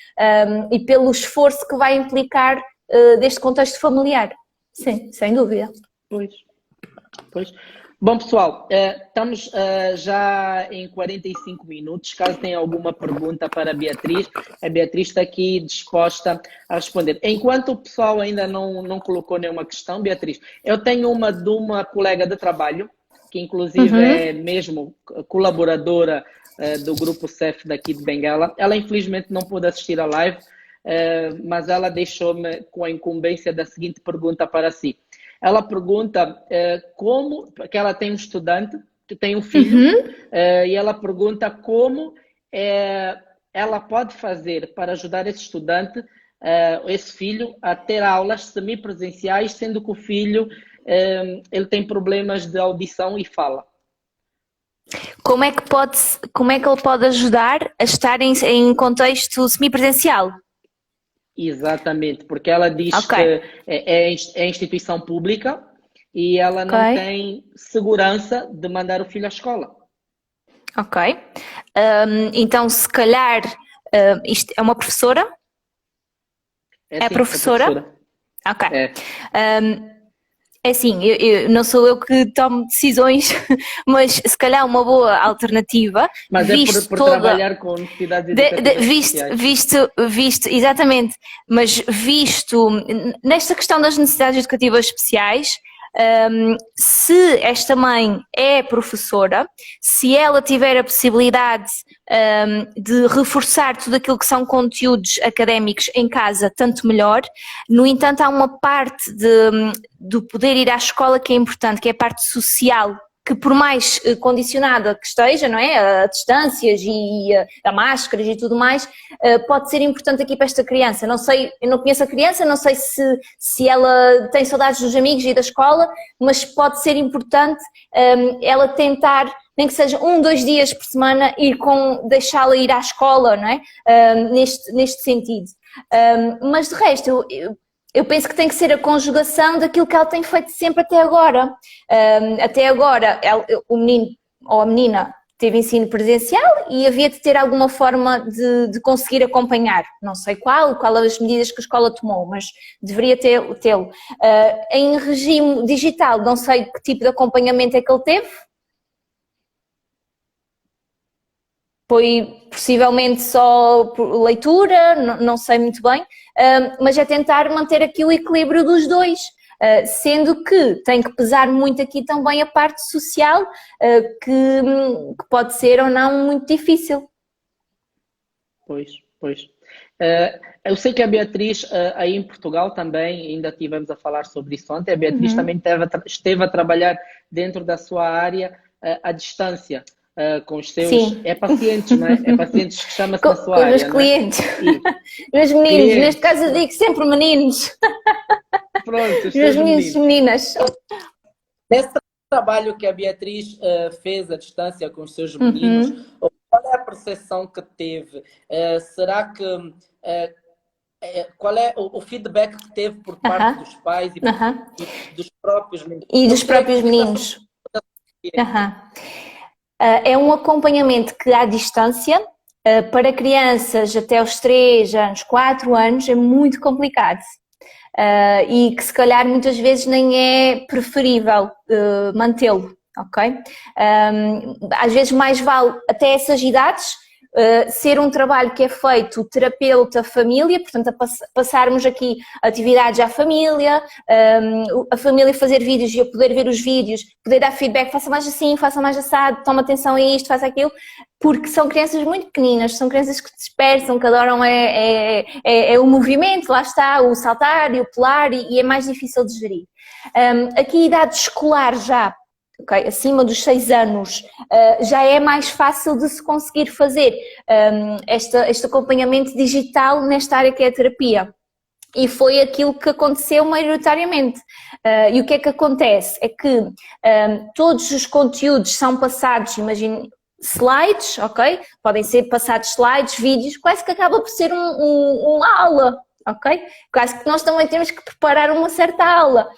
E pelo esforço que vai implicar deste contexto familiar. Sim, sem dúvida. Pois. Bom, pessoal, estamos já em 45 minutos. Caso tenha alguma pergunta para a Beatriz está aqui disposta a responder. Enquanto o pessoal ainda não colocou nenhuma questão, Beatriz, eu tenho uma de uma colega de trabalho, que inclusive é mesmo colaboradora do grupo CEF daqui de Benguela. Ela infelizmente não pôde assistir à live, mas ela deixou-me com a incumbência da seguinte pergunta para si. Ela pergunta porque ela tem um estudante, que tem um filho, e ela pergunta como ela pode fazer para ajudar esse estudante, esse filho, a ter aulas semipresenciais, sendo que o filho ele tem problemas de audição e fala. Como é que ele pode ajudar a estar em contexto semipresencial? Exatamente, porque ela diz que é instituição pública e ela não tem segurança de mandar o filho à escola. Ok. Então, se calhar, isto é uma professora? É professora? Ok. É assim, não sou eu que tomo decisões, mas se calhar uma boa alternativa. Mas por trabalhar com necessidades educativas visto, exatamente, mas visto nesta questão das necessidades educativas especiais, Se esta mãe é professora, se ela tiver a possibilidade de reforçar tudo aquilo que são conteúdos académicos em casa, tanto melhor. No entanto, há uma parte do poder ir à escola que é importante, que é a parte social, que por mais condicionada que esteja, não é? A distâncias e a máscaras e tudo mais, pode ser importante aqui para esta criança. Não sei, eu não conheço a criança, não sei se ela tem saudades dos amigos e da escola, mas pode ser importante ela tentar, nem que seja 1, 2 dias por semana, deixá-la ir à escola, não é? Neste sentido. Mas de resto, eu penso que tem que ser a conjugação daquilo que ela tem feito sempre até agora. Até agora, o menino ou a menina teve ensino presencial e havia de ter alguma forma de conseguir acompanhar. Não sei qual as medidas que a escola tomou, mas deveria tê-lo. Em regime digital, não sei que tipo de acompanhamento é que ele teve. Foi possivelmente só por leitura, não sei muito bem, mas é tentar manter aqui o equilíbrio dos dois, sendo que tem que pesar muito aqui também a parte social, que pode ser ou não muito difícil. Pois. Eu sei que a Beatriz, aí em Portugal também, ainda tivemos a falar sobre isso ontem, a Beatriz também esteve a trabalhar dentro da sua área à distância. Com os seus pacientes, não é? É pacientes que chama-se na sua área. Com os clientes. Meus meninos, clientes. Neste caso eu digo sempre meninos. Pronto, os meus meninos e meninas. Nesse trabalho que a Beatriz fez à distância com os seus meninos, qual é a percepção que teve? Será que qual é o feedback que teve por parte dos pais e dos próprios meninos? E dos próprios meninos. É um acompanhamento que à distância, para crianças até os 3 anos, 4 anos, é muito complicado. E que se calhar muitas vezes nem é preferível mantê-lo, ok? Às vezes mais vale até essas idades ser um trabalho que é feito terapeuta-família, portanto a passarmos aqui atividades à família, a família fazer vídeos e eu poder ver os vídeos, poder dar feedback, faça mais assim, faça mais assado, toma atenção a isto, faça aquilo, porque são crianças muito pequeninas, são crianças que se dispersam, que adoram o movimento, lá está, o saltar e o pular e é mais difícil de gerir. Aqui a idade escolar já, okay, acima dos 6 anos, já é mais fácil de se conseguir fazer este acompanhamento digital nesta área que é a terapia. E foi aquilo que aconteceu maioritariamente. E o que é que acontece? É que todos os conteúdos são passados, imagine, slides, ok? Podem ser passados slides, vídeos, quase que acaba por ser uma aula. Ok? Quase que nós também temos que preparar uma certa aula,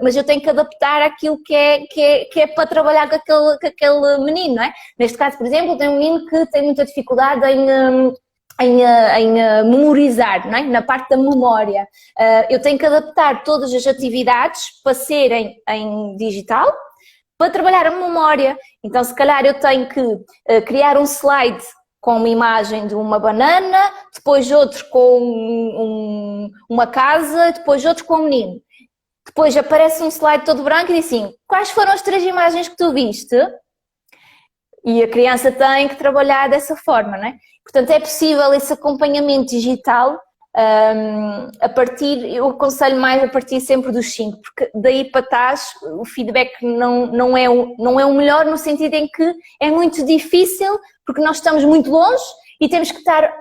mas eu tenho que adaptar aquilo que é para trabalhar com aquele menino, não é? Neste caso, por exemplo, tem um menino que tem muita dificuldade em memorizar, não é? Na parte da memória. Eu tenho que adaptar todas as atividades para serem em digital, para trabalhar a memória. Então, se calhar eu tenho que criar um slide com uma imagem de uma banana, depois outro com uma casa, depois outro com um menino. Depois aparece um slide todo branco e diz assim, quais foram as 3 imagens que tu viste? E a criança tem que trabalhar dessa forma, não é? Portanto, é possível esse acompanhamento digital eu aconselho mais a partir sempre dos 5, porque daí para trás o feedback não é o melhor, no sentido em que é muito difícil, porque nós estamos muito longe e temos que estar,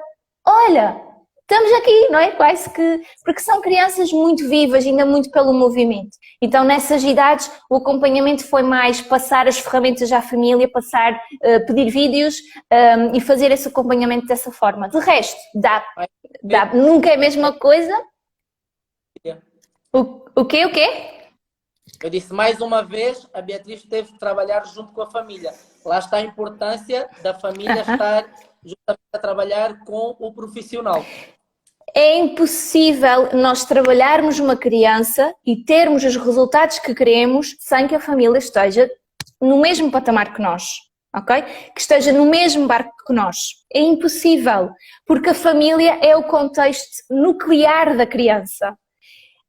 olha, estamos aqui, não é? Quase que, porque são crianças muito vivas, ainda muito pelo movimento. Então nessas idades o acompanhamento foi mais passar as ferramentas à família, pedir vídeos e fazer esse acompanhamento dessa forma. De resto, dá. Nunca é a mesma coisa. O quê? Eu disse mais uma vez, a Beatriz teve que trabalhar junto com a família. Lá está a importância da família estar justamente a trabalhar com o profissional. É impossível nós trabalharmos uma criança e termos os resultados que queremos sem que a família esteja no mesmo patamar que nós, ok? Que esteja no mesmo barco que nós. É impossível, porque a família é o contexto nuclear da criança.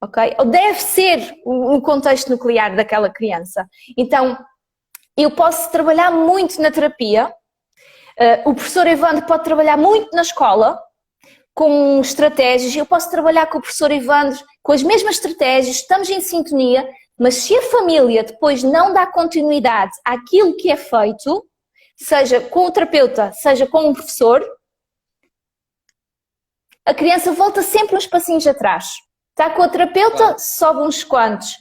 ok? Ou deve ser o contexto nuclear daquela criança. Então, eu posso trabalhar muito na terapia, o professor Evandro pode trabalhar muito na escola, com estratégias, eu posso trabalhar com o professor Evandro com as mesmas estratégias, estamos em sintonia, mas se a família depois não dá continuidade àquilo que é feito, seja com o terapeuta, seja com o professor, a criança volta sempre uns passinhos atrás. Está com o terapeuta, sobe uns quantos.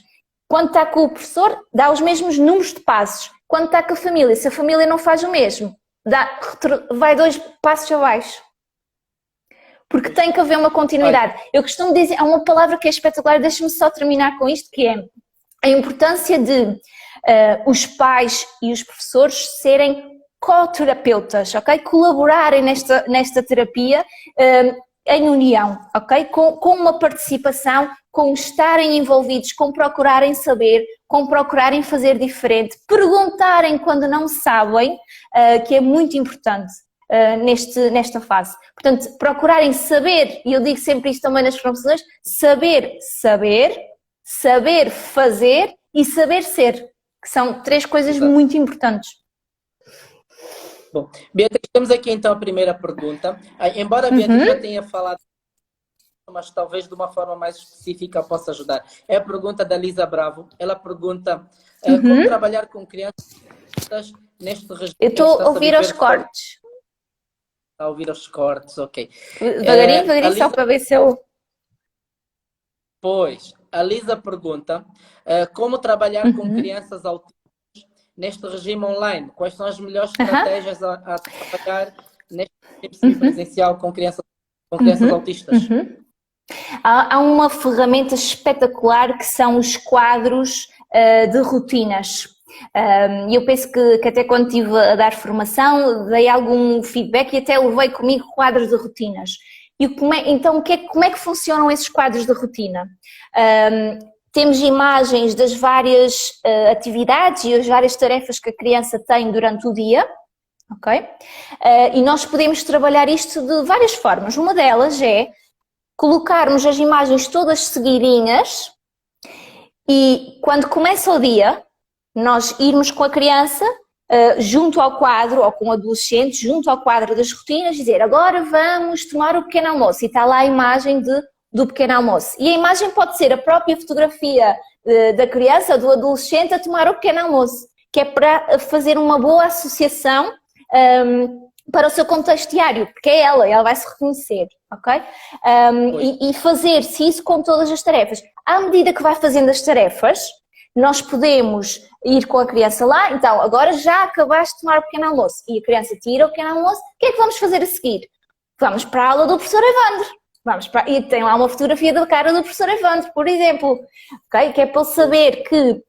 Quando está com o professor, dá os mesmos números de passos. Quando está com a família, se a família não faz o mesmo, vai 2 passos abaixo. Porque tem que haver uma continuidade. Eu costumo dizer, há uma palavra que é espetacular, deixa-me só terminar com isto, que é a importância de os pais e os professores serem co-terapeutas, ok? Colaborarem nesta terapia em união, ok? Com uma participação, com estarem envolvidos, com procurarem saber, com procurarem fazer diferente, perguntarem quando não sabem, que é muito importante. Nesta fase. Portanto, procurarem saber, e eu digo sempre isto também nas formações, saber fazer e saber ser, que são 3 coisas muito importantes. Bom, Beatriz, temos aqui então a primeira pergunta. Embora a Beatriz já tenha falado, mas talvez de uma forma mais específica possa ajudar. É a pergunta da Lisa Bravo. Ela pergunta como trabalhar com crianças neste regime. Eu estou a ouvir aos cortes. A ouvir os cortes, ok. Devagarinho, só para ver se eu... Pois, a Lisa pergunta como trabalhar com crianças autistas neste regime online? Quais são as melhores estratégias a trabalhar neste regime presencial com crianças autistas? Há uma ferramenta espetacular que são os quadros de rotinas. E eu penso que até quando estive a dar formação dei algum feedback e até levei comigo quadros de rotinas. E como é que funcionam esses quadros de rotina? Temos imagens das várias atividades e as várias tarefas que a criança tem durante o dia, ok? E nós podemos trabalhar isto de várias formas. Uma delas é colocarmos as imagens todas seguidinhas e quando começa o dia, nós irmos com a criança junto ao quadro, ou com o adolescente, junto ao quadro das rotinas, dizer agora vamos tomar o pequeno almoço, e está lá a imagem do pequeno almoço. E a imagem pode ser a própria fotografia da criança, do adolescente a tomar o pequeno almoço, que é para fazer uma boa associação para o seu contexto diário, porque é ela vai se reconhecer, ok? E fazer-se isso com todas as tarefas. À medida que vai fazendo as tarefas, nós podemos ir com a criança lá, então agora já acabaste de tomar o pequeno almoço e a criança tira o pequeno almoço, o que é que vamos fazer a seguir? Vamos para a aula do professor Evandro, e tem lá uma fotografia da cara do professor Evandro, por exemplo, okay? Que é para ele saber que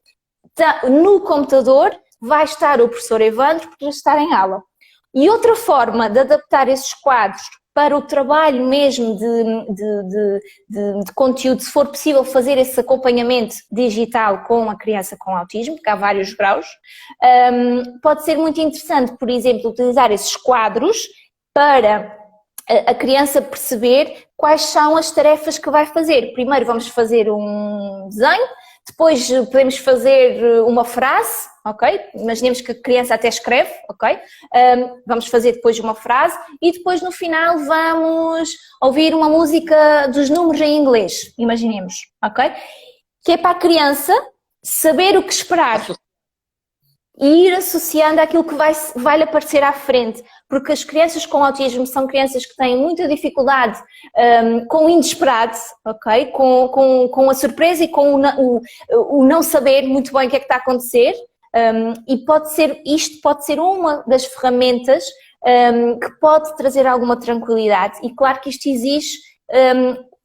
no computador vai estar o professor Evandro para estar em aula. E outra forma de adaptar esses quadros para o trabalho mesmo de conteúdo, se for possível fazer esse acompanhamento digital com a criança com autismo, porque há vários graus, pode ser muito interessante, por exemplo, utilizar esses quadros para a criança perceber quais são as tarefas que vai fazer. Primeiro vamos fazer um desenho, depois podemos fazer uma frase, ok? Imaginemos que a criança até escreve, ok? Vamos fazer depois uma frase e depois no final vamos ouvir uma música dos números em inglês, imaginemos, ok? Que é para a criança saber o que esperar e ir associando àquilo que vai-lhe aparecer à frente, porque as crianças com autismo são crianças que têm muita dificuldade com o inesperado, ok? Com a surpresa e com o não saber muito bem o que é que está a acontecer, e isto pode ser uma das ferramentas que pode trazer alguma tranquilidade, e claro que isto exige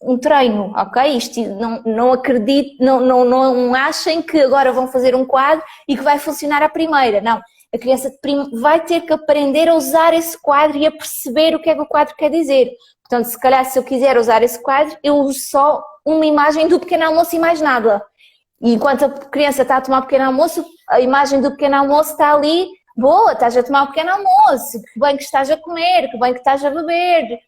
um treino, ok? Isto não acredito, não achem que agora vão fazer um quadro e que vai funcionar à primeira, não. A criança vai ter que aprender a usar esse quadro e a perceber o que é que o quadro quer dizer. Portanto, se calhar se eu quiser usar esse quadro, eu uso só uma imagem do pequeno almoço e mais nada. E enquanto a criança está a tomar o pequeno almoço, a imagem do pequeno almoço está ali, boa, estás a tomar o pequeno almoço, que bem que estás a comer, que bem que estás a beber.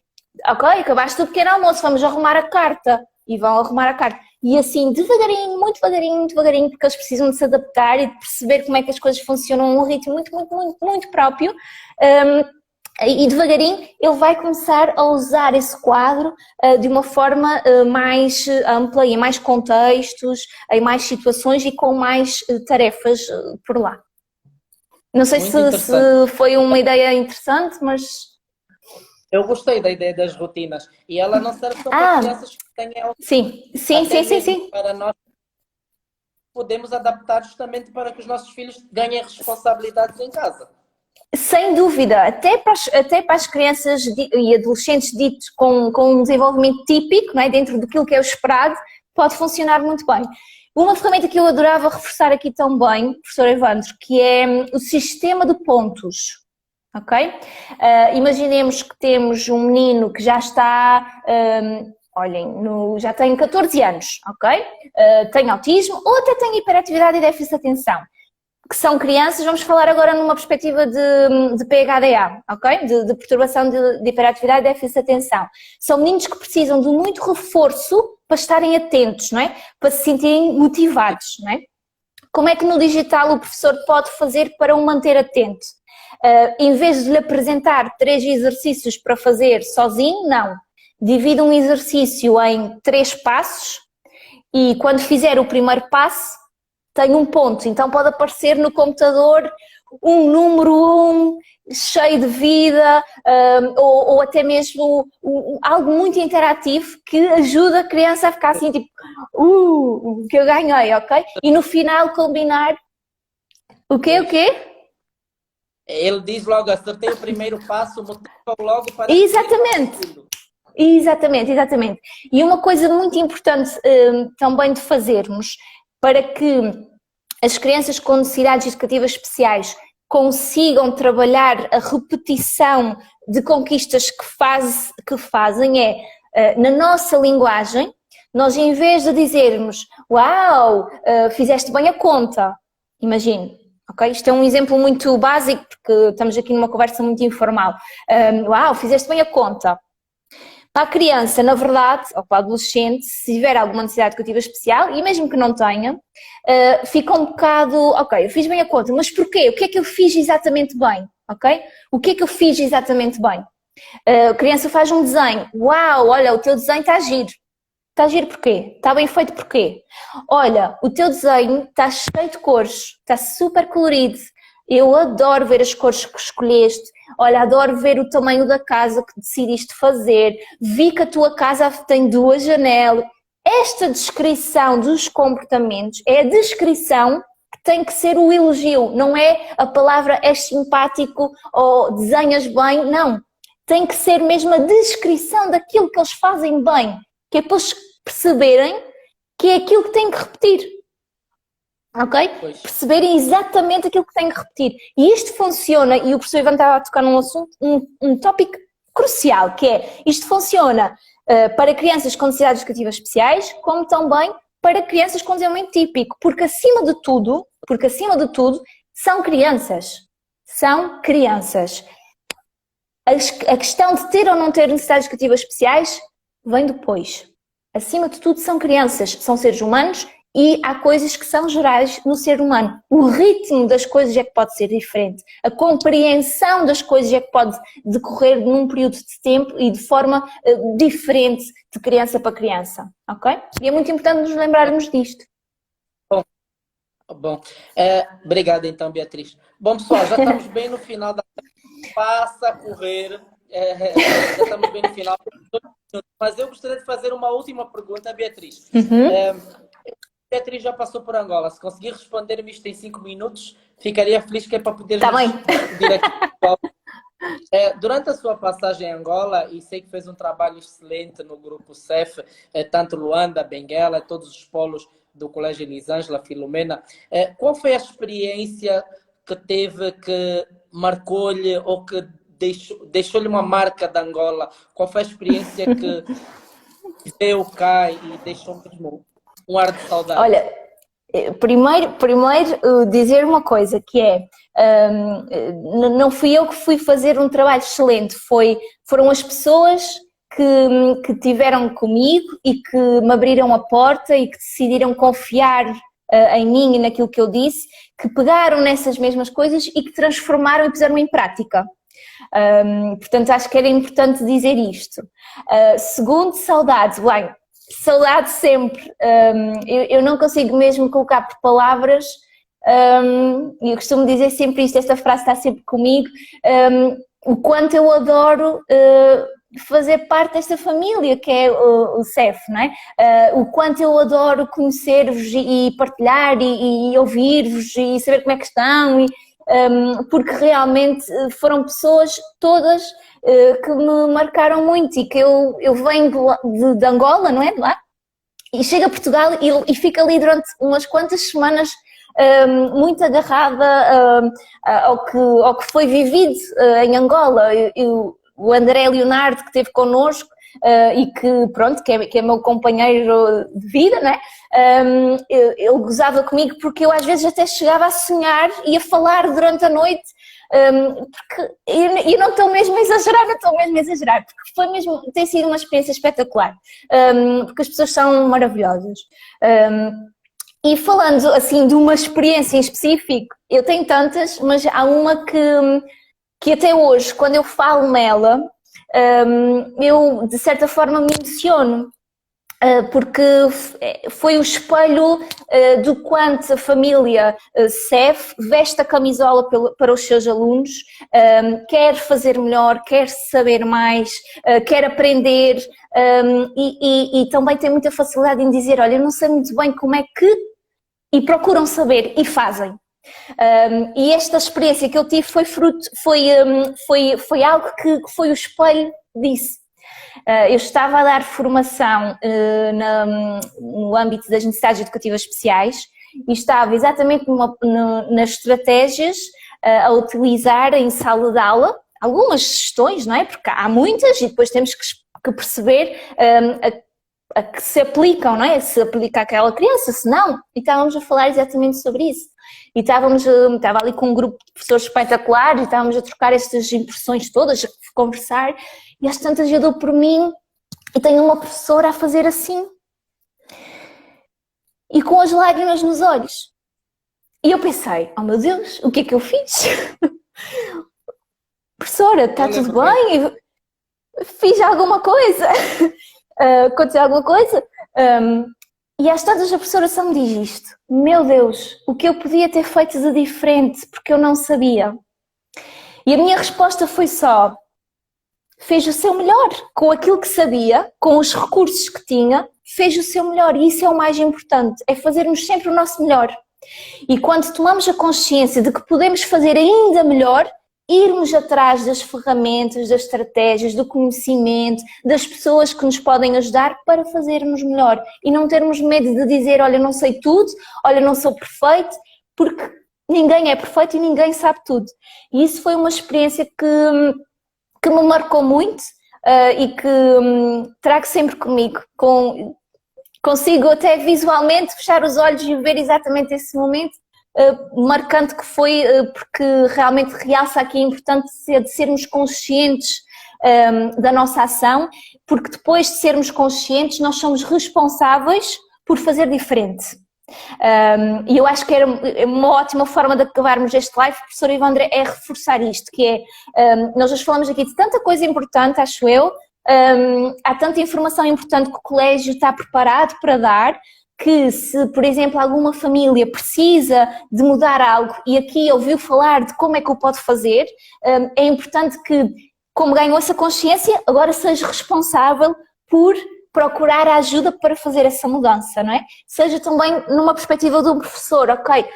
Ok, acabaste o pequeno almoço, vamos arrumar a carta. E vão arrumar a carta. e assim devagarinho, muito devagarinho, porque eles precisam de se adaptar e de perceber como é que as coisas funcionam a um ritmo muito próprio. E devagarinho ele vai começar a usar esse quadro de uma forma mais ampla, em mais contextos, em mais situações e com mais tarefas por lá. Não sei se foi uma ideia interessante, mas... Eu gostei da ideia das rotinas. E ela não serve só para crianças que tenham... Sim. Para nós podemos adaptar justamente para que os nossos filhos ganhem responsabilidades em casa. Sem dúvida, até para as crianças e adolescentes ditos com um desenvolvimento típico, não é? Dentro daquilo que é o esperado, pode funcionar muito bem. Uma ferramenta que eu adorava reforçar aqui também, professor Evandro, que é o sistema de pontos, ok? Imaginemos que temos um menino que já está, já tem 14 anos, ok? Tem autismo ou até tem hiperatividade e déficit de atenção. Que são crianças, vamos falar agora numa perspectiva de PHDA, ok? De perturbação de hiperatividade e déficit de atenção. São meninos que precisam de muito reforço para estarem atentos, não é? Para se sentirem motivados, não é? Como é que no digital o professor pode fazer para o manter atento? Em vez de lhe apresentar 3 exercícios para fazer sozinho, não. Divide um exercício em 3 passos e quando fizer o primeiro passo, tem um ponto, então pode aparecer no computador um número 1, cheio de vida, ou até mesmo algo muito interativo que ajuda a criança a ficar assim, tipo, que eu ganhei, ok? E no final combinar o quê? Ele diz logo, acertei o primeiro passo, motiva logo para... Exatamente. E uma coisa muito importante também de fazermos, para que as crianças com necessidades educativas especiais consigam trabalhar a repetição de conquistas que fazem na nossa linguagem, nós em vez de dizermos uau, fizeste bem a conta, imagine, ok? Isto é um exemplo muito básico porque estamos aqui numa conversa muito informal, uau, fizeste bem a conta. Para a criança, na verdade, ou para o adolescente, se tiver alguma necessidade educativa especial, e mesmo que não tenha, fica um bocado, ok, eu fiz bem a conta, mas porquê? O que é que eu fiz exatamente bem? Ok? O que é que eu fiz exatamente bem? A criança faz um desenho, uau, olha, o teu desenho está giro. Está giro porquê? Está bem feito porquê? Olha, o teu desenho está cheio de cores, está super colorido. Eu adoro ver as cores que escolheste, olha, adoro ver o tamanho da casa que decidiste fazer, vi que a tua casa tem 2 janelas. Esta descrição dos comportamentos é a descrição que tem que ser o elogio, não é a palavra és simpático ou desenhas bem, não. Tem que ser mesmo a descrição daquilo que eles fazem bem, que é para eles perceberem que é aquilo que têm que repetir. Ok? Pois. Perceberem exatamente aquilo que têm que repetir. E isto funciona, e o professor Ivan estava a tocar num assunto, um tópico crucial, que é, isto funciona para crianças com necessidades educativas especiais, como também para crianças com desenvolvimento típico, porque acima de tudo, são crianças. São crianças. A questão de ter ou não ter necessidades educativas especiais vem depois. Acima de tudo, são crianças, são seres humanos. E há coisas que são gerais no ser humano. O ritmo das coisas é que pode ser diferente. A compreensão das coisas é que pode decorrer num período de tempo e de forma diferente de criança para criança. Ok? E é muito importante nos lembrarmos disto. Bom. Obrigada então, Beatriz. Bom, pessoal, já estamos bem no final da... Passa a correr. Já estamos bem no final. Mas eu gostaria de fazer uma última pergunta, Beatriz. Beatriz já passou por Angola. Se conseguir responder-me isto em 5 minutos, ficaria feliz, que é para poder vir aqui. Durante a sua passagem em Angola, e sei que fez um trabalho excelente no grupo CEF, tanto Luanda, Benguela, todos os polos do Colégio Elisângela, Filomena, qual foi a experiência que teve que marcou-lhe ou que deixou-lhe uma marca de Angola? Qual foi a experiência que veio cá e deixou mesmo um ar de saudade? Olha, primeiro dizer uma coisa, que é, não fui eu que fui fazer um trabalho excelente, foram as pessoas que tiveram comigo e que me abriram a porta e que decidiram confiar em mim e naquilo que eu disse, que pegaram nessas mesmas coisas e que transformaram e puseram em prática. Portanto, acho que era importante dizer isto. Segundo, saudades. Bem, saudade sempre. Eu não consigo mesmo colocar por palavras, e eu costumo dizer sempre isto, esta frase está sempre comigo, o quanto eu adoro fazer parte desta família que é o CEF, não é? O quanto eu adoro conhecer-vos e partilhar e ouvir-vos e saber como é que estão, porque realmente foram pessoas todas que me marcaram muito e que eu venho de Angola, não é? De lá, e chego a Portugal e fico ali durante umas quantas semanas muito agarrada ao que foi vivido em Angola. O André Leonardo, que esteve connosco e que, pronto, que é meu companheiro de vida, não é? Ele gozava comigo porque eu às vezes até chegava a sonhar e a falar durante a noite, porque eu não estou mesmo a exagerar, porque foi mesmo, tem sido uma experiência espetacular, porque as pessoas são maravilhosas. E falando assim de uma experiência em específico, eu tenho tantas, mas há uma que até hoje, quando eu falo nela, eu de certa forma me emociono, porque foi o espelho do quanto a família CEF veste a camisola para os seus alunos, quer fazer melhor, quer saber mais, quer aprender, e também tem muita facilidade em dizer, olha, eu não sei muito bem como é que, e procuram saber e fazem. E esta experiência que eu tive foi algo que foi o espelho disso. Eu estava a dar formação no âmbito das necessidades educativas especiais e estava exatamente nas estratégias a utilizar em sala de aula, algumas sugestões, não é? Porque há muitas e depois temos que perceber a que se aplicam, não é? Se aplica àquela criança, se não. E estávamos a falar exatamente sobre isso. E estava ali com um grupo de professores espetaculares e estávamos a trocar estas impressões todas, a conversar, e às tantas eu dou por mim e tenho uma professora a fazer assim. E com as lágrimas nos olhos. E eu pensei, oh meu Deus, o que é que eu fiz? Professora, está tudo bem? Fiz alguma coisa? Aconteceu alguma coisa? E às tantas a professora só me diz isto. Meu Deus, o que eu podia ter feito de diferente, porque eu não sabia. E a minha resposta foi só, fez o seu melhor. Com aquilo que sabia, com os recursos que tinha, fez o seu melhor. E isso é o mais importante, é fazermos sempre o nosso melhor. E quando tomamos a consciência de que podemos fazer ainda melhor, irmos atrás das ferramentas, das estratégias, do conhecimento, das pessoas que nos podem ajudar para fazermos melhor. E não termos medo de dizer, olha, não sei tudo, olha, não sou perfeito, porque ninguém é perfeito e ninguém sabe tudo. E isso foi uma experiência que me marcou muito e que trago sempre comigo. Consigo até visualmente fechar os olhos e ver exatamente esse momento marcante que foi, porque realmente realça aqui a importância de sermos conscientes da nossa ação, porque depois de sermos conscientes nós somos responsáveis por fazer diferente. E eu acho que era uma ótima forma de acabarmos este live, professor Ivo André, é reforçar isto, que é, nós hoje falamos aqui de tanta coisa importante, acho eu, há tanta informação importante que o colégio está preparado para dar, que se, por exemplo, alguma família precisa de mudar algo e aqui ouviu falar de como é que o pode fazer, é importante que, como ganhou essa consciência, agora seja responsável por procurar a ajuda para fazer essa mudança, não é? Seja também numa perspectiva de um professor, ok,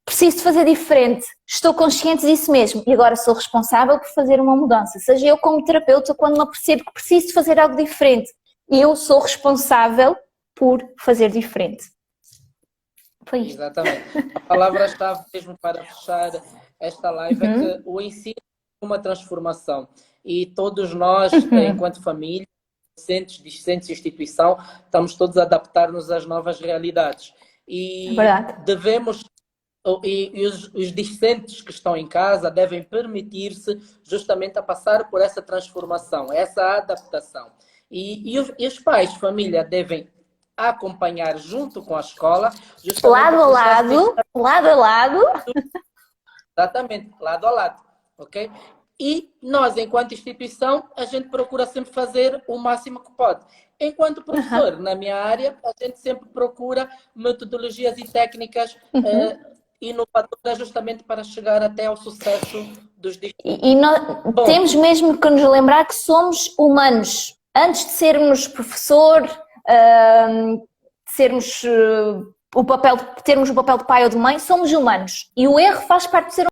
preciso de fazer diferente, estou consciente disso mesmo e agora sou responsável por fazer uma mudança. Seja eu como terapeuta, quando me apercebo que preciso de fazer algo diferente, eu sou responsável por fazer diferente. Foi isto. Exatamente. A palavra-chave mesmo para fechar esta live é que o ensino é uma transformação e todos nós, enquanto família, discentes e instituição, estamos todos a adaptar-nos às novas realidades. E devemos e os discentes que estão em casa devem permitir-se justamente a passar por essa transformação, essa adaptação. E os pais, família, devem acompanhar junto com a escola, lado a lado, lado a lado. Exatamente, lado a lado, ok? E nós, enquanto instituição, a gente procura sempre fazer o máximo que pode. Enquanto professor, na minha área, a gente sempre procura metodologias e técnicas inovadoras justamente para chegar até ao sucesso dos discípulos. E nós temos mesmo que nos lembrar que somos humanos. Antes de sermos professor, termos o papel de pai ou de mãe, somos humanos. E o erro faz parte de ser